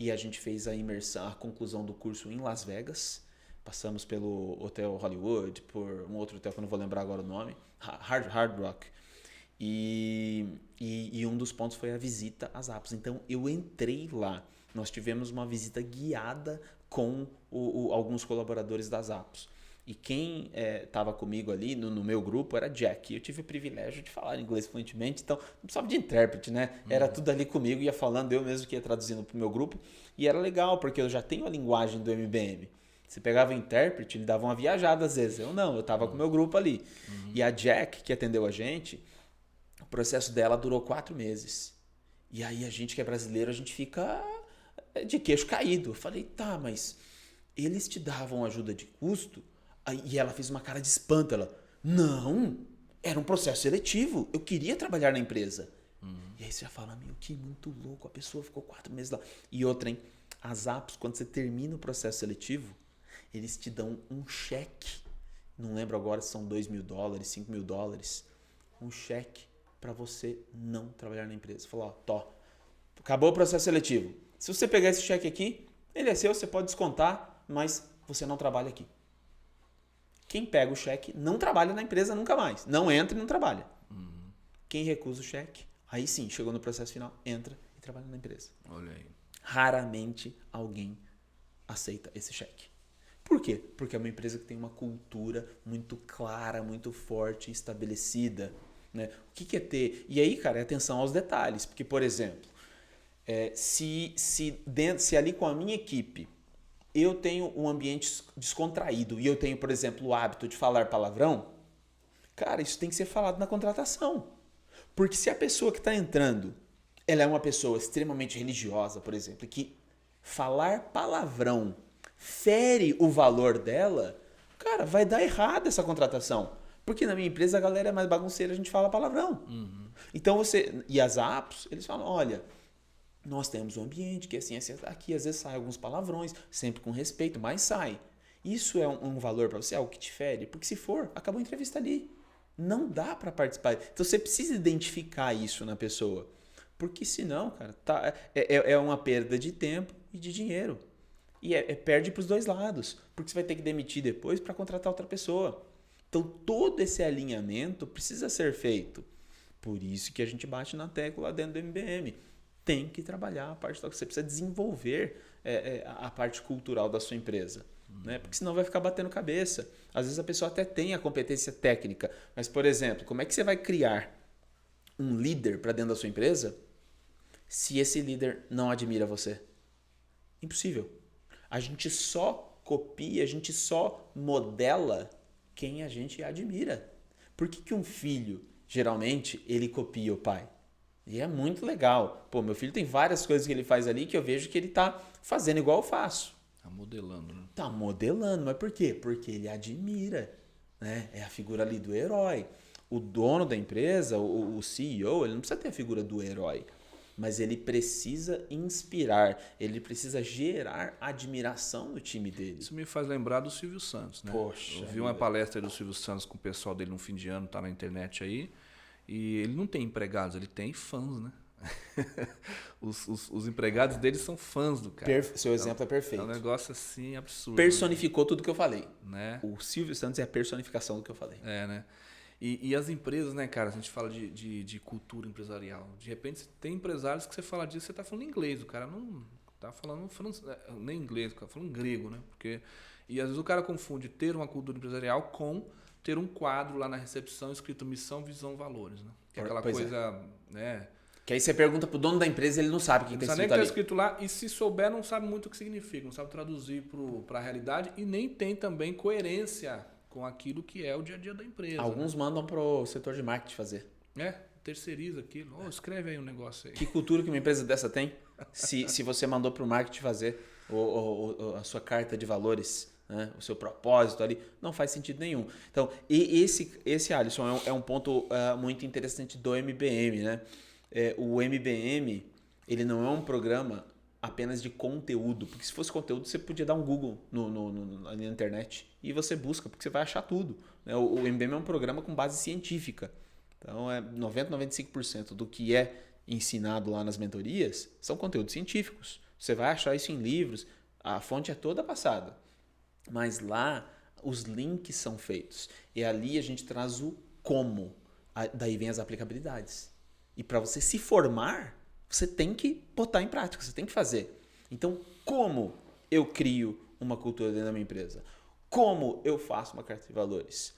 e a gente fez a imersão, a conclusão do curso em Las Vegas. Passamos pelo Hotel Hollywood, por um outro hotel que eu não vou lembrar agora o nome, Hard Rock. E um dos pontos foi a visita às Zappos. Então eu entrei lá. Nós tivemos uma visita guiada com alguns colaboradores das Zappos. E quem estava comigo ali no meu grupo era Jack. Eu tive o privilégio de falar inglês fluentemente, então não precisava de intérprete, né? Era tudo ali comigo, ia falando, eu mesmo que ia traduzindo para o meu grupo. E era legal, porque eu já tenho a linguagem do MBM. Você pegava o intérprete, ele dava uma viajada às vezes. Eu não, eu estava com o meu grupo ali. E a Jack, que atendeu a gente, processo dela durou 4 meses. E aí a gente que é brasileiro, a gente fica de queixo caído. Eu falei, tá, mas eles te davam ajuda de custo? E ela fez uma cara de espanto. Ela, não, era um processo seletivo. Eu queria trabalhar na empresa. E aí você já fala, meu, que muito louco. A pessoa ficou 4 meses lá. E outra, hein? As apps, quando você termina o processo seletivo, eles te dão um cheque. Não lembro agora se são $2.000, $5.000. Um cheque para você não trabalhar na empresa. Falar, ó, tó, acabou o processo seletivo. Se você pegar esse cheque aqui, ele é seu, você pode descontar, mas você não trabalha aqui. Quem pega o cheque não trabalha na empresa nunca mais. Não entra e não trabalha. Quem recusa o cheque, aí sim, chegou no processo final, entra e trabalha na empresa. Olha aí. Raramente alguém aceita esse cheque. Por quê? Porque é uma empresa que tem uma cultura muito clara, muito forte, estabelecida. Né? O que é ter? E aí, cara, é atenção aos detalhes. Porque, por exemplo, se ali com a minha equipe eu tenho um ambiente descontraído e eu tenho, por exemplo, o hábito de falar palavrão, cara, isso tem que ser falado na contratação. Porque se a pessoa que está entrando, ela é uma pessoa extremamente religiosa, por exemplo, que falar palavrão fere o valor dela, cara, vai dar errado essa contratação. Porque na minha empresa a galera é mais bagunceira, a gente fala palavrão. Então e as apps, eles falam, olha, nós temos um ambiente que assim, aqui às vezes sai alguns palavrões, sempre com respeito, mas sai. Isso é um valor para você, algo que te fere? Porque se for, acabou a entrevista ali. Não dá para participar. Então você precisa identificar isso na pessoa. Porque senão, cara, é uma perda de tempo e de dinheiro. E perde para os dois lados. Porque você vai ter que demitir depois para contratar outra pessoa. Então todo esse alinhamento precisa ser feito. Por isso que a gente bate na tecla lá dentro do MBM. Tem que trabalhar a parte da que você precisa desenvolver a parte cultural da sua empresa. Né? Porque senão vai ficar batendo cabeça. Às vezes a pessoa até tem a competência técnica. Mas, por exemplo, como é que você vai criar um líder para dentro da sua empresa se esse líder não admira você? Impossível. A gente só copia, a gente só modela quem a gente admira. Por que um filho, geralmente, ele copia o pai? E é muito legal. Pô, meu filho tem várias coisas que ele faz ali que eu vejo que ele tá fazendo igual eu faço. Tá modelando, né? Tá modelando, mas por quê? Porque ele admira, né? É a figura ali do herói. O dono da empresa, o CEO, ele não precisa ter a figura do herói, mas ele precisa inspirar, ele precisa gerar admiração no time dele. Isso me faz lembrar do Silvio Santos, né? Poxa, eu vi uma palestra do Silvio Santos com o pessoal dele no fim de ano, tá na internet aí, e ele não tem empregados, ele tem fãs, né? os empregados dele são fãs do cara. Seu exemplo é perfeito. É um negócio assim absurdo. Personificou tudo que eu falei. Né? O Silvio Santos é a personificação do que eu falei. É, né? E as empresas, né, cara? A gente fala de cultura empresarial. De repente, você tem empresários que você fala disso, você tá falando inglês. O cara não tá falando nem inglês, o cara tá falando grego, né? E às vezes o cara confunde ter uma cultura empresarial com ter um quadro lá na recepção escrito missão, visão, valores, né? Que é aquela coisa, né? Que aí você pergunta pro dono da empresa, ele não sabe o que está escrito ali. Não sabe nem o que está escrito lá, e se souber, não sabe muito o que significa, não sabe traduzir para a realidade e nem tem também coerência com aquilo que é o dia a dia da empresa. Alguns mandam pro setor de marketing fazer. Terceiriza aquilo. Escreve aí um negócio aí. Que cultura que uma empresa dessa tem? Se você mandou pro marketing fazer a sua carta de valores, né? O seu propósito ali, não faz sentido nenhum. Então, esse Alisson, é um ponto muito interessante do MBM, né? O MBM, ele não é um programa apenas de conteúdo, porque se fosse conteúdo você podia dar um Google ali na internet e você busca, porque você vai achar tudo. Né? O MBM é um programa com base científica, então 95% do que é ensinado lá nas mentorias são conteúdos científicos. Você vai achar isso em livros, a fonte é toda passada, mas lá os links são feitos e ali a gente traz o como, daí vem as aplicabilidades. E para você se formar, você tem que botar em prática, você tem que fazer. Então, como eu crio uma cultura dentro da minha empresa? Como eu faço uma carta de valores?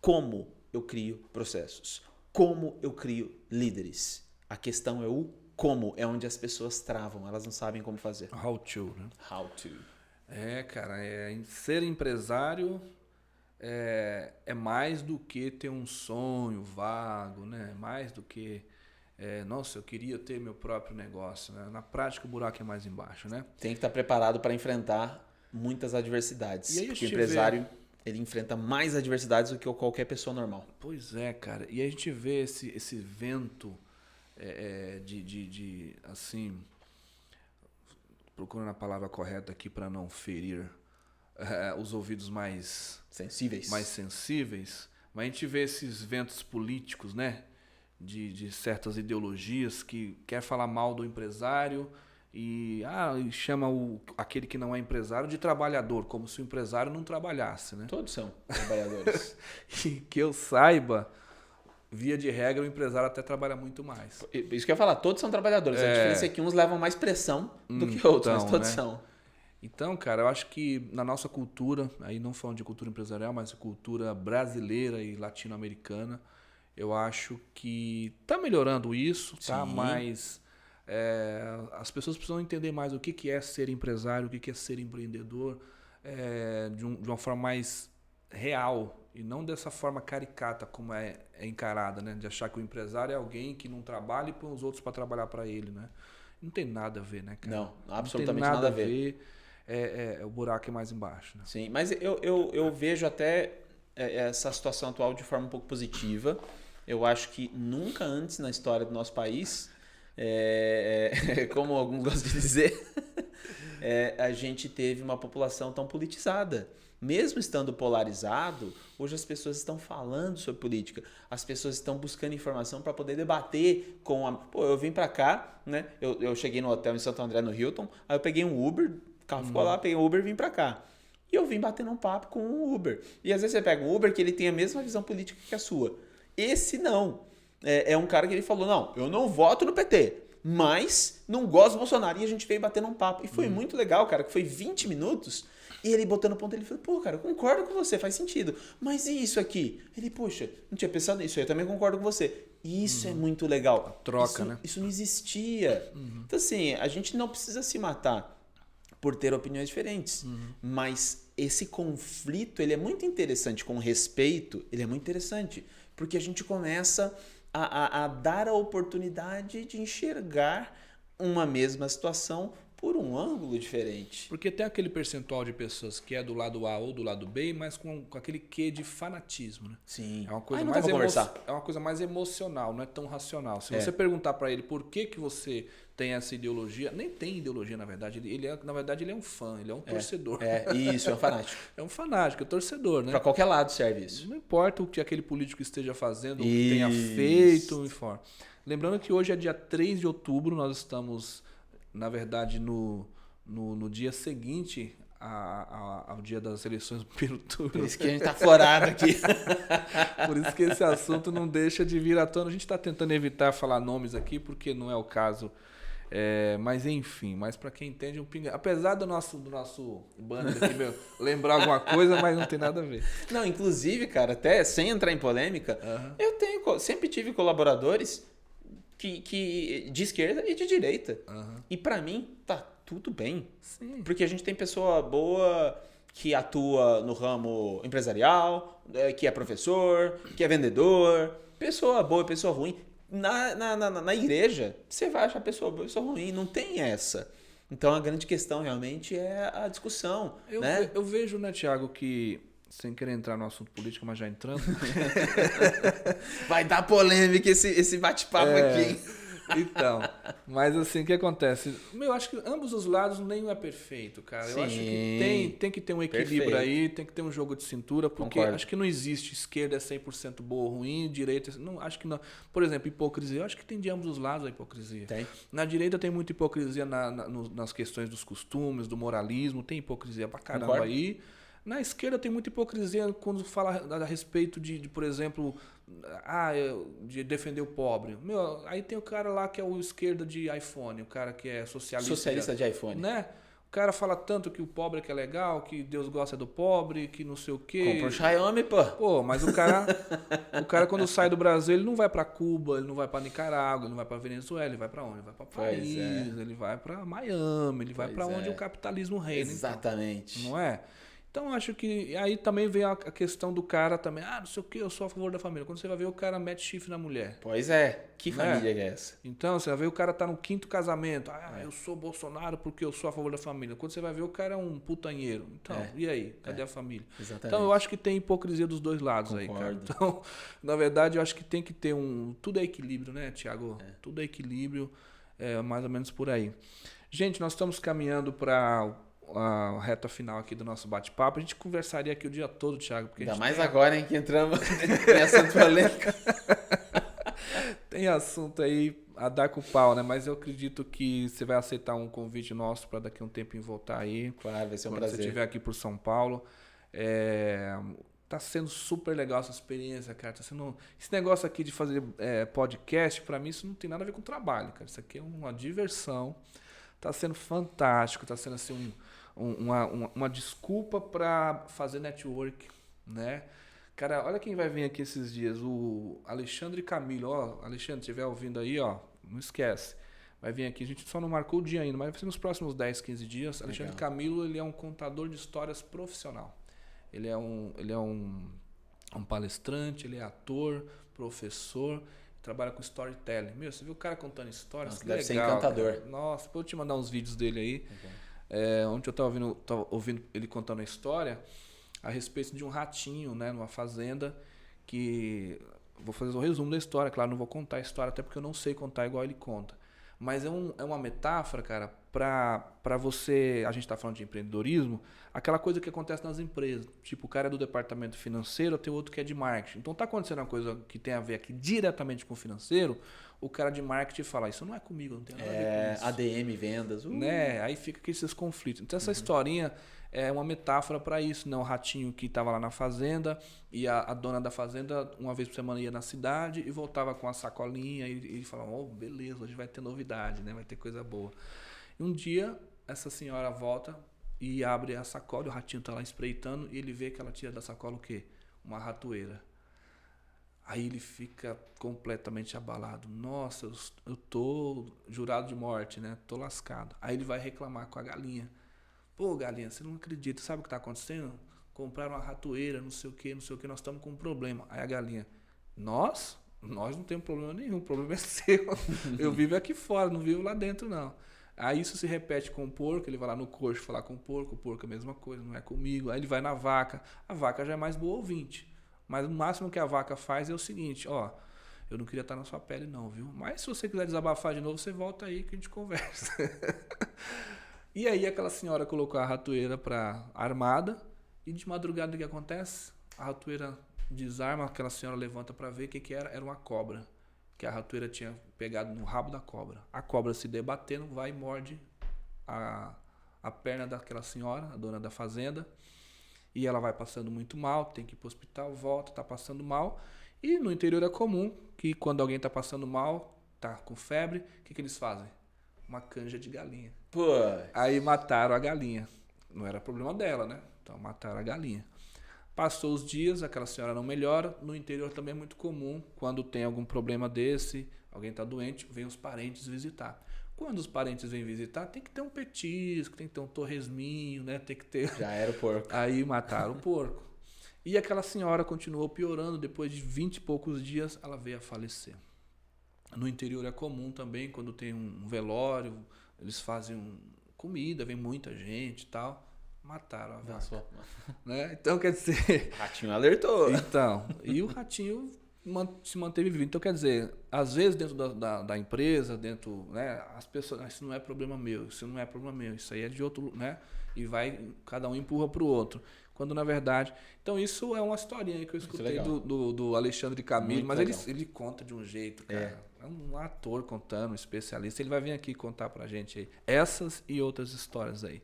Como eu crio processos? Como eu crio líderes? A questão é o como, é onde as pessoas travam, elas não sabem como fazer. How to, né? How to. Cara, ser empresário é mais do que ter um sonho vago, né? Mais do que, nossa, eu queria ter meu próprio negócio, né? Na prática, o buraco é mais embaixo, né? Tem que estar preparado para enfrentar muitas adversidades. E aí a Porque o gente empresário, ele enfrenta mais adversidades do que qualquer pessoa normal. Pois é, cara. E a gente vê esse vento assim, procurando a palavra correta aqui para não ferir os ouvidos mais sensíveis, mas a gente vê esses ventos políticos, né? De certas ideologias que quer falar mal do empresário e chama aquele que não é empresário de trabalhador, como se o empresário não trabalhasse, né? Todos são trabalhadores. E que eu saiba, via de regra, o empresário até trabalha muito mais. Isso que eu ia falar, todos são trabalhadores. A diferença é que uns levam mais pressão do que outros, mas todos são. Então, cara, eu acho que na nossa cultura, aí não falando de cultura empresarial, mas cultura brasileira e latino-americana, eu acho que tá melhorando isso, tá? Mas as pessoas precisam entender mais o que é ser empresário, o que é ser empreendedor, de uma forma mais real e não dessa forma caricata como é encarada, né? De achar que o empresário é alguém que não trabalha e põe os outros para trabalhar para ele, né? Não tem nada a ver, né, cara? Não, absolutamente nada a ver. O buraco é mais embaixo, né? Sim, mas eu vejo até essa situação atual de forma um pouco positiva. Eu acho que nunca antes na história do nosso país, como alguns gostam de dizer, a gente teve uma população tão politizada. Mesmo estando polarizado, hoje as pessoas estão falando sobre política. As pessoas estão buscando informação para poder debater com a... Pô, eu vim para cá, né? Eu cheguei no hotel em Santo André, no Hilton, aí eu peguei um Uber, o carro ficou lá, peguei um Uber e vim para cá. E eu vim batendo um papo com o Uber. E às vezes você pega um Uber que ele tem a mesma visão política que a sua. Esse não. É um cara que ele falou, não, eu não voto no PT, mas não gosto do Bolsonaro. E a gente veio batendo um papo. E foi muito legal, cara, que foi 20 minutos. E ele botando ponto, ele falou, pô, cara, eu concordo com você, faz sentido. Mas e isso aqui? Ele, poxa, não tinha pensado nisso, eu também concordo com você. Isso é muito legal. A troca, né? Isso não existia. Então, assim, a gente não precisa se matar por ter opiniões diferentes. Mas esse conflito, ele é muito interessante, com respeito, ele é muito interessante. Porque a gente começa a dar a oportunidade de enxergar uma mesma situação por um ângulo diferente. Porque tem aquele percentual de pessoas que é do lado A ou do lado B, mas com aquele quê de fanatismo, né? Sim. É uma coisa, é uma coisa mais emocional, não é tão racional. Se você perguntar para ele por que você tem essa ideologia, nem tem ideologia, na verdade. Na verdade, ele é um fã, ele é um torcedor. Isso, é um fanático. É um fanático, é torcedor, né? Para qualquer lado serve isso. Não importa o que aquele político esteja fazendo, o que tenha feito, informa. Lembrando que hoje é dia 3 de outubro, nós estamos, na verdade, no dia seguinte ao dia das eleições do primeiro turno. Por isso que a gente tá florado aqui. Por isso que esse assunto não deixa de vir à tona. A gente está tentando evitar falar nomes aqui, porque não é o caso. Mas enfim, mas para quem entende, apesar do nosso banner aqui, lembrar alguma coisa, mas não tem nada a ver. Não, inclusive, cara, até sem entrar em polêmica, eu sempre tive colaboradores que de esquerda e de direita. E para mim tá tudo bem. Sim. Porque a gente tem pessoa boa que atua no ramo empresarial, que é professor, que é vendedor, pessoa boa e pessoa ruim. Na igreja, você vai achar pessoa boa e pessoa ruim, não tem essa. Então a grande questão realmente é a discussão. Eu vejo, né, Thiago, que, sem querer entrar no assunto político, mas já entrando... Vai dar polêmica esse bate-papo aqui. Então, mas assim, o que acontece? Eu acho que ambos os lados nenhum é perfeito, cara. Sim, eu acho que tem que ter um equilíbrio aí, tem que ter um jogo de cintura, porque acho que não existe esquerda é 100% boa ou ruim, direita... Não, acho que não. Por exemplo, hipocrisia. Eu acho que tem de ambos os lados a hipocrisia. Tem. Na direita tem muita hipocrisia nas questões dos costumes, do moralismo, tem hipocrisia pra caramba aí. Na esquerda tem muita hipocrisia quando fala a respeito de por exemplo, de defender o pobre. Aí tem o cara lá que é o esquerda de iPhone, o cara que é socialista de iPhone. Né? O cara fala tanto que o pobre é que é legal, que Deus gosta do pobre, que não sei o quê. Compra um Xiaomi, pô. Pô, mas o cara quando sai do Brasil, ele não vai pra Cuba, ele não vai pra Nicarágua, ele não vai pra Venezuela, ele vai pra onde? Ele vai pra Paris, ele vai pra Miami, ele vai pra onde o capitalismo reina. Exatamente. Então, não é? Então, acho que aí também vem a questão do cara também, não sei o que, eu sou a favor da família. Quando você vai ver, o cara mete chifre na mulher. Pois é, que Né? família é essa? Então, você vai ver, o cara tá no 5º casamento. Eu sou Bolsonaro porque eu sou a favor da família. Quando você vai ver, o cara é um putanheiro. Então, e aí? Cadê a família? Exatamente. Então, eu acho que tem hipocrisia dos dois lados. Concordo. Aí, cara. Então, na verdade, eu acho que tem que ter tudo é equilíbrio, né, Thiago? Tudo é equilíbrio, mais ou menos por aí. Gente, nós estamos caminhando para a reta final aqui do nosso bate-papo. A gente conversaria aqui o dia todo, Thiago. Porque ainda mais agora, hein, que entramos em assunto polêmico. Tem assunto aí a dar com o pau, né? Mas eu acredito que você vai aceitar um convite nosso para daqui a um tempinho voltar aí. Claro, vai ser um prazer. Quando você estiver aqui por São Paulo. Tá sendo super legal essa experiência, cara. Tá sendo... Esse negócio aqui de fazer podcast, para mim, isso não tem nada a ver com trabalho, cara. Isso aqui é uma diversão. Tá sendo fantástico. Tá sendo assim uma desculpa para fazer network, né? Cara, olha quem vai vir aqui esses dias, o Alexandre Camilo. Ó, Alexandre, se estiver ouvindo aí, ó, não esquece. Vai vir aqui, a gente só não marcou o dia ainda, mas vai ser nos próximos 10, 15 dias. Legal. Alexandre Camilo, ele é um contador de histórias profissional. Ele é um palestrante, ele é ator, professor, trabalha com storytelling. Meu, você viu o cara contando histórias? Nossa, que deve legal, ser encantador. Cara. Nossa, vou te mandar uns vídeos dele aí. Ontem eu tava ouvindo ele contando a história a respeito de um ratinho, né, numa fazenda, que... Vou fazer o resumo da história, claro, não vou contar a história, até porque eu não sei contar igual ele conta. Mas é uma metáfora, cara, para você... A gente está falando de empreendedorismo, aquela coisa que acontece nas empresas. Tipo, o cara é do departamento financeiro, tem outro que é de marketing. Então, tá acontecendo uma coisa que tem a ver aqui diretamente com o financeiro, o cara de marketing fala, isso não é comigo, não tem nada a ver com isso. ADM, vendas. Né? Aí fica aqui esses conflitos. Então, essa historinha é uma metáfora para isso, né? Um ratinho que estava lá na fazenda e a dona da fazenda, uma vez por semana, ia na cidade e voltava com a sacolinha e falava, beleza, hoje vai ter novidade, né? Vai ter coisa boa. E um dia, essa senhora volta e abre a sacola, o ratinho está lá espreitando e ele vê que ela tira da sacola o quê? Uma ratoeira. Aí ele fica completamente abalado. Nossa, eu tô jurado de morte, né? Tô lascado. Aí ele vai reclamar com a galinha. Pô, galinha, você não acredita. Sabe o que tá acontecendo? Compraram uma ratoeira, não sei o que, nós estamos com um problema. Aí a galinha, nós não temos problema nenhum, o problema é seu. Eu vivo aqui fora, não vivo lá dentro, não. Aí isso se repete com o porco, ele vai lá no coxo falar com o porco é a mesma coisa, não é comigo. Aí ele vai na vaca, a vaca já é mais boa ouvinte. Mas o máximo que a vaca faz é o seguinte, eu não queria estar na sua pele não, viu? Mas se você quiser desabafar de novo, você volta aí que a gente conversa. E aí aquela senhora colocou a ratoeira armada e de madrugada o que acontece? A ratoeira desarma, aquela senhora levanta para ver o que era. Era uma cobra, que a ratoeira tinha pegado no rabo da cobra. A cobra se debatendo, vai e morde a perna daquela senhora, a dona da fazenda. E ela vai passando muito mal, tem que ir para o hospital, volta, tá passando mal. E no interior é comum que quando alguém tá passando mal, tá com febre, o que eles fazem? Uma canja de galinha. Pô. Aí mataram a galinha. Não era problema dela, né? Então mataram a galinha. Passou os dias, aquela senhora não melhora. No interior também é muito comum, quando tem algum problema desse, alguém tá doente, vem os parentes visitar. Quando os parentes vêm visitar, tem que ter um petisco, tem que ter um torresminho, né? Tem que ter... Já era o porco. Aí mataram o porco. E aquela senhora continuou piorando, depois de 20 e poucos dias, ela veio a falecer. No interior é comum também, quando tem um velório, eles fazem comida, vem muita gente e tal. Mataram a vaca. Né? Então, quer dizer... O ratinho alertou. Então, e o ratinho se manteve vivo. Então, quer dizer, às vezes dentro da empresa, dentro, né, as pessoas, isso não é problema meu, isso não é problema meu, isso aí é de outro, né? E cada um empurra para o outro. Quando na verdade... Então isso é uma historinha que eu escutei do Alexandre Camilo, mas ele conta de um jeito, cara. É um ator contando, um especialista. Ele vai vir aqui contar pra gente aí essas e outras histórias aí.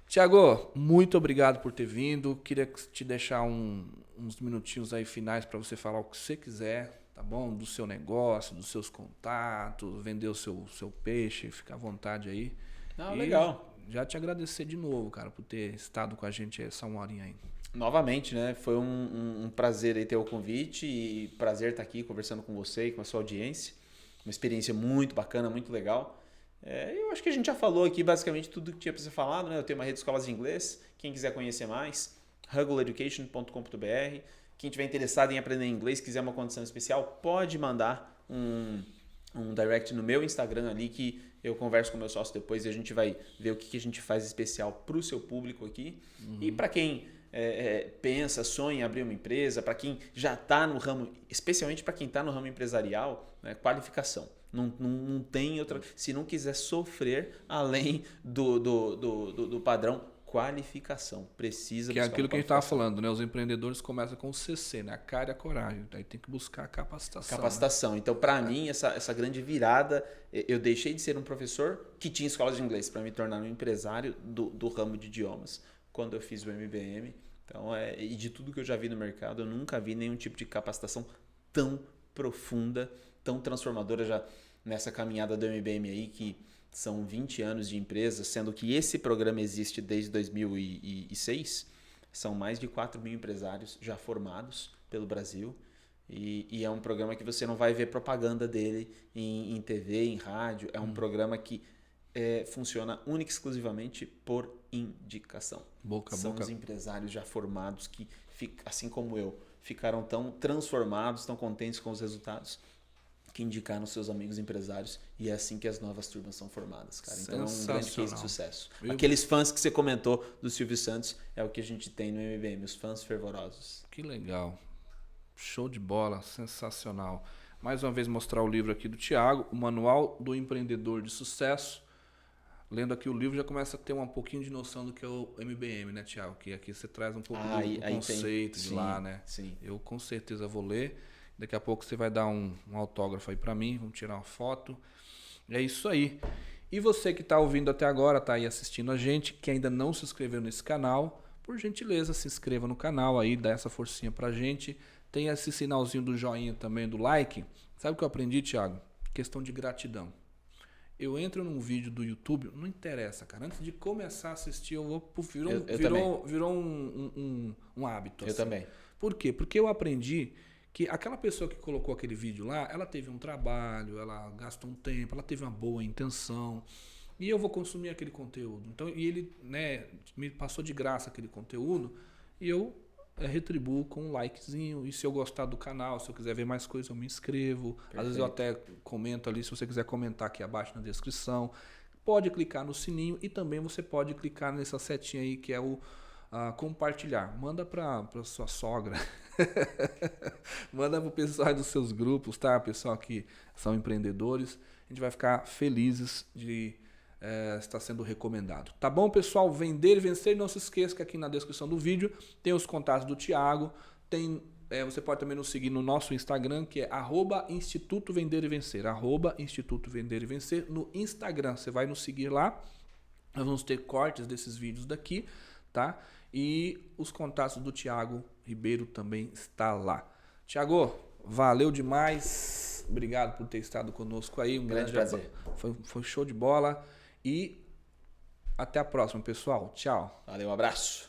Thiago, muito obrigado por ter vindo. Queria te deixar uns minutinhos aí finais para você falar o que você quiser, tá bom? Do seu negócio, dos seus contatos, vender o seu peixe, fica à vontade aí. Não, legal. Já te agradecer de novo, cara, por ter estado com a gente essa uma horinha aí. Novamente, né? Foi um prazer aí ter o convite e prazer estar aqui conversando com você e com a sua audiência. Uma experiência muito bacana, muito legal. Eu acho que a gente já falou aqui basicamente tudo que tinha para ser falado, né? Eu tenho uma rede de escolas de inglês. Quem quiser conhecer mais, huggleeducation.com.br. Quem tiver interessado em aprender inglês, quiser uma condição especial, pode mandar um direct no meu Instagram ali que eu converso com o meu sócio depois e a gente vai ver o que a gente faz especial para o seu público aqui. E para quem pensa, sonha em abrir uma empresa, para quem já está no ramo, especialmente para quem está no ramo empresarial, né, qualificação. Não tem outra. Se não quiser sofrer além do padrão, qualificação. Precisa Que é buscar aquilo uma que a gente estava qualificação. falando, né? Os empreendedores começam com o CC, né? A cara e a coragem. Aí tem que buscar a capacitação. Capacitação. Então, para mim, essa grande virada, eu deixei de ser um professor que tinha escola de inglês para me tornar um empresário do ramo de idiomas quando eu fiz o MBM. Então, e de tudo que eu já vi no mercado, eu nunca vi nenhum tipo de capacitação tão profunda, tão transformadora já nessa caminhada do MBM aí, que são 20 anos de empresa, sendo que esse programa existe desde 2006. São mais de 4 mil empresários já formados pelo Brasil. E é um programa que você não vai ver propaganda dele em TV, em rádio. É um programa que funciona única e exclusivamente por indicação. São os empresários já formados que, assim como eu, ficaram tão transformados, tão contentes com os resultados, que indicaram seus amigos empresários, e é assim que as novas turmas são formadas, cara. Então é um grande case de sucesso. Aqueles fãs que você comentou do Silvio Santos é o que a gente tem no MBM, os fãs fervorosos. Que legal. Show de bola, sensacional. Mais uma vez mostrar o livro aqui do Thiago, o Manual do Empreendedor de Sucesso. Lendo aqui o livro já começa a ter um pouquinho de noção do que é o MBM, né, Thiago? Que aqui você traz um pouco do conceito de lá, né? Sim. Eu com certeza vou ler. Daqui a pouco você vai dar um autógrafo aí pra mim, vamos tirar uma foto. É isso aí. E você que tá ouvindo até agora, tá aí assistindo a gente, que ainda não se inscreveu nesse canal, por gentileza, se inscreva no canal aí, dá essa forcinha pra gente. Tem esse sinalzinho do joinha também, do like. Sabe o que eu aprendi, Thiago? Questão de gratidão. Eu entro num vídeo do YouTube, não interessa, cara. Antes de começar a assistir, eu vou... Virou um hábito. Eu também. Por quê? Porque eu aprendi que aquela pessoa que colocou aquele vídeo lá, ela teve um trabalho, ela gastou um tempo, ela teve uma boa intenção, e eu vou consumir aquele conteúdo. Então, e ele, né, me passou de graça aquele conteúdo, e eu retribuo com um likezinho. E se eu gostar do canal, se eu quiser ver mais coisas, eu me inscrevo. Perfeito. Às vezes eu até comento ali, se você quiser comentar aqui abaixo na descrição. Pode clicar no sininho e também você pode clicar nessa setinha aí que é o compartilhar. Manda para sua sogra. Manda para o pessoal dos seus grupos, tá? Pessoal que são empreendedores. A gente vai ficar felizes de estar sendo recomendado. Tá bom, pessoal? Vender e vencer. Não se esqueça que aqui na descrição do vídeo tem os contatos do Thiago. Tem, você pode também nos seguir no nosso Instagram, que é @Instituto Vender e Vencer. @Instituto Vender e Vencer no Instagram. Você vai nos seguir lá. Nós vamos ter cortes desses vídeos daqui, tá? E os contatos do Thiago Ribeiro também está lá. Thiago, valeu demais. Obrigado por ter estado conosco aí. Um grande prazer. Foi show de bola. E até a próxima, pessoal. Tchau. Valeu, um abraço.